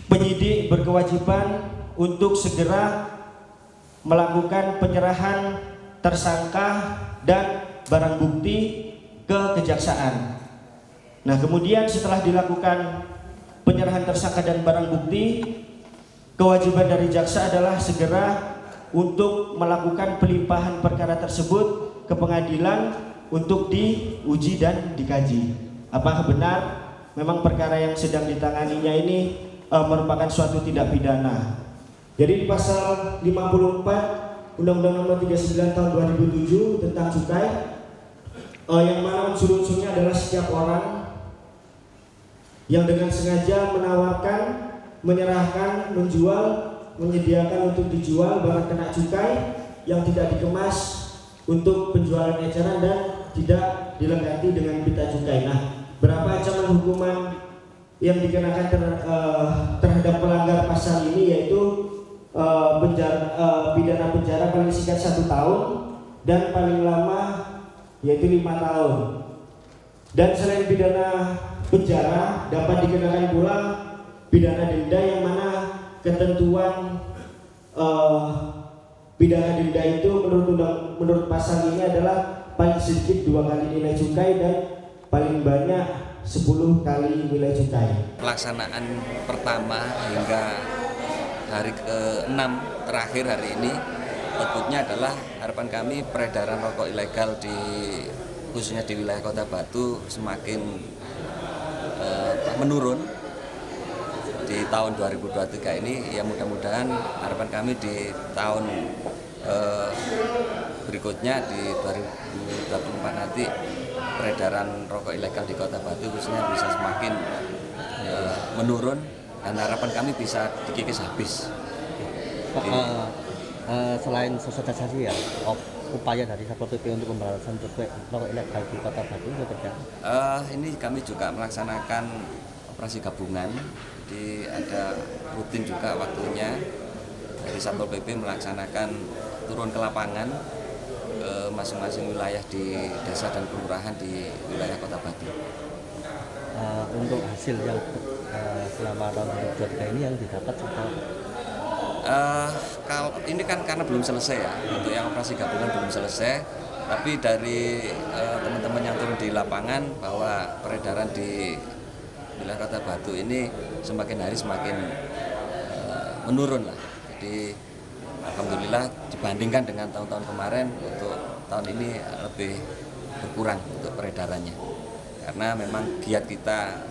penyidik berkewajiban untuk segera melakukan penyerahan tersangka dan barang bukti ke kejaksaan. Nah, kemudian setelah dilakukan penyerahan tersangka dan barang bukti, kewajiban dari jaksa adalah segera untuk melakukan pelimpahan perkara tersebut ke pengadilan untuk diuji dan dikaji. Apakah benar memang perkara yang sedang ditanganinya ini merupakan suatu tindak pidana. Jadi di pasal 54 Undang-Undang Nomor 39 Tahun 2007 tentang cukai, yang mana unsur-unsurnya adalah setiap orang yang dengan sengaja menawarkan, menyerahkan, menjual, menyediakan untuk dijual barang kena cukai yang tidak dikemas untuk penjualan eceran dan tidak dilengkapi dengan pita cukai. Nah, berapa ancaman hukuman yang dikenakan terhadap pelanggar pasal ini, yaitu pidana penjara paling singkat 1 tahun dan paling lama yaitu 5 tahun. Dan selain pidana penjara dapat dikenakan pula pidana denda, yang mana ketentuan pidana denda itu menurut pasal ini adalah paling sedikit 2 kali nilai cukai dan paling banyak 10 kali nilai cukai. Pelaksanaan pertama hingga hari ke-6 terakhir hari ini bentuknya adalah harapan kami peredaran rokok ilegal khususnya di wilayah Kota Batu semakin menurun di tahun 2023 ini. Ya, mudah-mudahan harapan kami di tahun berikutnya di 2024 nanti peredaran rokok ilegal di Kota Batu khususnya bisa semakin menurun dan harapan kami bisa dikikis habis. Selain sosialisasi ya, upaya dari Satpol PP untuk pemberantasan rokok ilegal di Kota Batu seperti apa? Ini kami juga melaksanakan operasi gabungan, ada rutin juga waktunya dari Satpol PP melaksanakan turun ke lapangan ke masing-masing wilayah di desa dan kelurahan di wilayah Kota Batu. Untuk hasil yang selama tahun 2023 ini yang didapat seperti Kalau ini kan karena belum selesai ya, untuk yang operasi gabungan belum selesai, tapi dari teman-teman yang turun di lapangan bahwa peredaran di wilayah Kota Batu ini semakin hari semakin menurun lah. Jadi alhamdulillah dibandingkan dengan tahun-tahun kemarin, untuk tahun ini lebih berkurang untuk peredarannya. Karena memang giat kita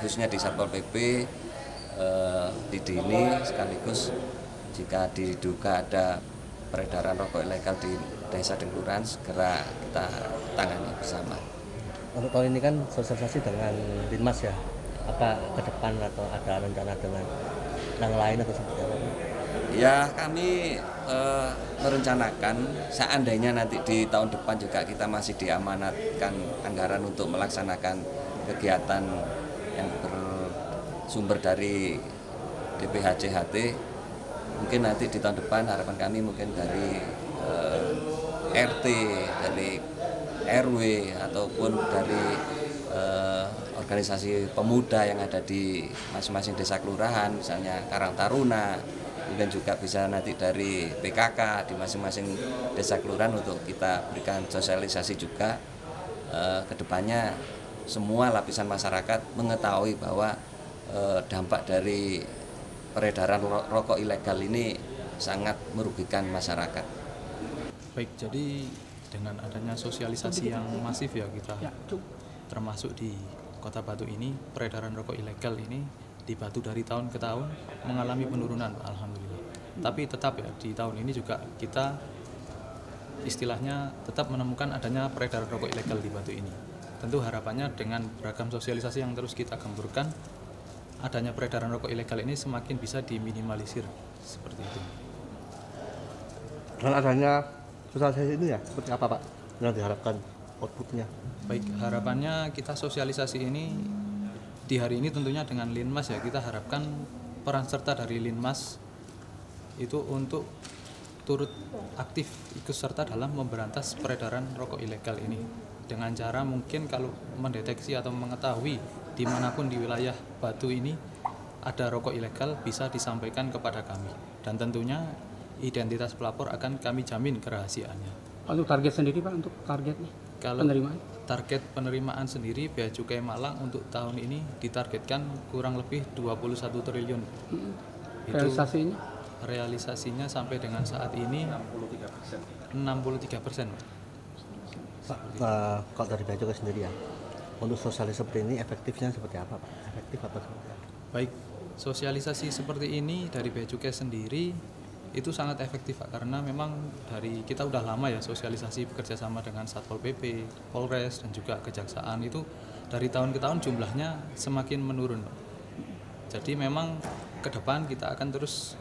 khususnya di Satpol PP dini sekaligus jika diduga ada peredaran rokok ilegal di desa dan kelurahan segera kita tangani bersama. Untuk tahun ini kan sosialisasi dengan Linmas ya, apa ke depan atau ada rencana dengan yang lain atau seperti apa? Ya kami merencanakan seandainya nanti di tahun depan juga kita masih diamanatkan anggaran untuk melaksanakan kegiatan yang bersumber dari DPHCHT, mungkin nanti di tahun depan harapan kami mungkin dari RT, dari RW ataupun dari organisasi pemuda yang ada di masing-masing desa kelurahan, misalnya Karang Taruna, kemudian juga bisa nanti dari PKK di masing-masing desa kelurahan untuk kita berikan sosialisasi juga kedepannya semua lapisan masyarakat mengetahui bahwa dampak dari peredaran rokok ilegal ini sangat merugikan masyarakat. Baik, jadi dengan adanya sosialisasi yang masif ya kita termasuk di Kota Batu ini, peredaran rokok ilegal ini di Batu dari tahun ke tahun mengalami penurunan, alhamdulillah. Tapi tetap ya di tahun ini juga kita istilahnya tetap menemukan adanya peredaran rokok ilegal di Batu ini. Tentu harapannya dengan beragam sosialisasi yang terus kita gemburkan, adanya peredaran rokok ilegal ini semakin bisa diminimalisir seperti itu. Dengan adanya sosialisasi ini ya, seperti apa Pak yang diharapkan outputnya? Baik, harapannya kita sosialisasi ini di hari ini tentunya dengan Linmas ya, kita harapkan peran serta dari Linmas itu untuk turut aktif ikut serta dalam memberantas peredaran rokok ilegal ini dengan cara mungkin kalau mendeteksi atau mengetahui dimanapun di wilayah Batu ini ada rokok ilegal bisa disampaikan kepada kami, dan tentunya identitas pelapor akan kami jamin kerahasiaannya. Untuk target sendiri Pak, untuk targetnya penerimaan? Target penerimaan sendiri Bea Cukai Malang untuk tahun ini ditargetkan kurang lebih 21 triliun. Realisasinya? Realisasinya sampai dengan saat ini 63%. Pak, kalau dari Bea Cukai sendiri ya, untuk sosialisasi seperti ini efektifnya seperti apa Pak? Efektif atau seperti apa? Baik, sosialisasi seperti ini dari Bea Cukai sendiri itu sangat efektif Pak, karena memang dari kita udah lama ya sosialisasi bekerjasama dengan Satpol PP, Polres dan juga Kejaksaan, itu dari tahun ke tahun jumlahnya semakin menurun Pak. Jadi memang ke depan kita akan terus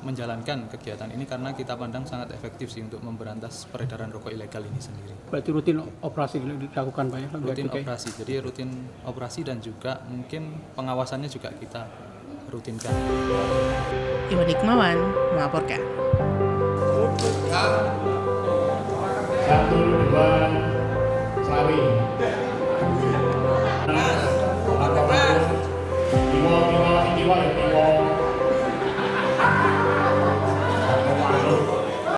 menjalankan kegiatan ini karena kita pandang sangat efektif sih untuk memberantas peredaran rokok ilegal ini sendiri. Berarti rutin operasi dilakukan Pak ya? Rutin operasi, jadi rutin operasi dan juga mungkin pengawasannya juga kita rutinkan. Iwan Hikmawan melaporkan. 1, 2, Slawi.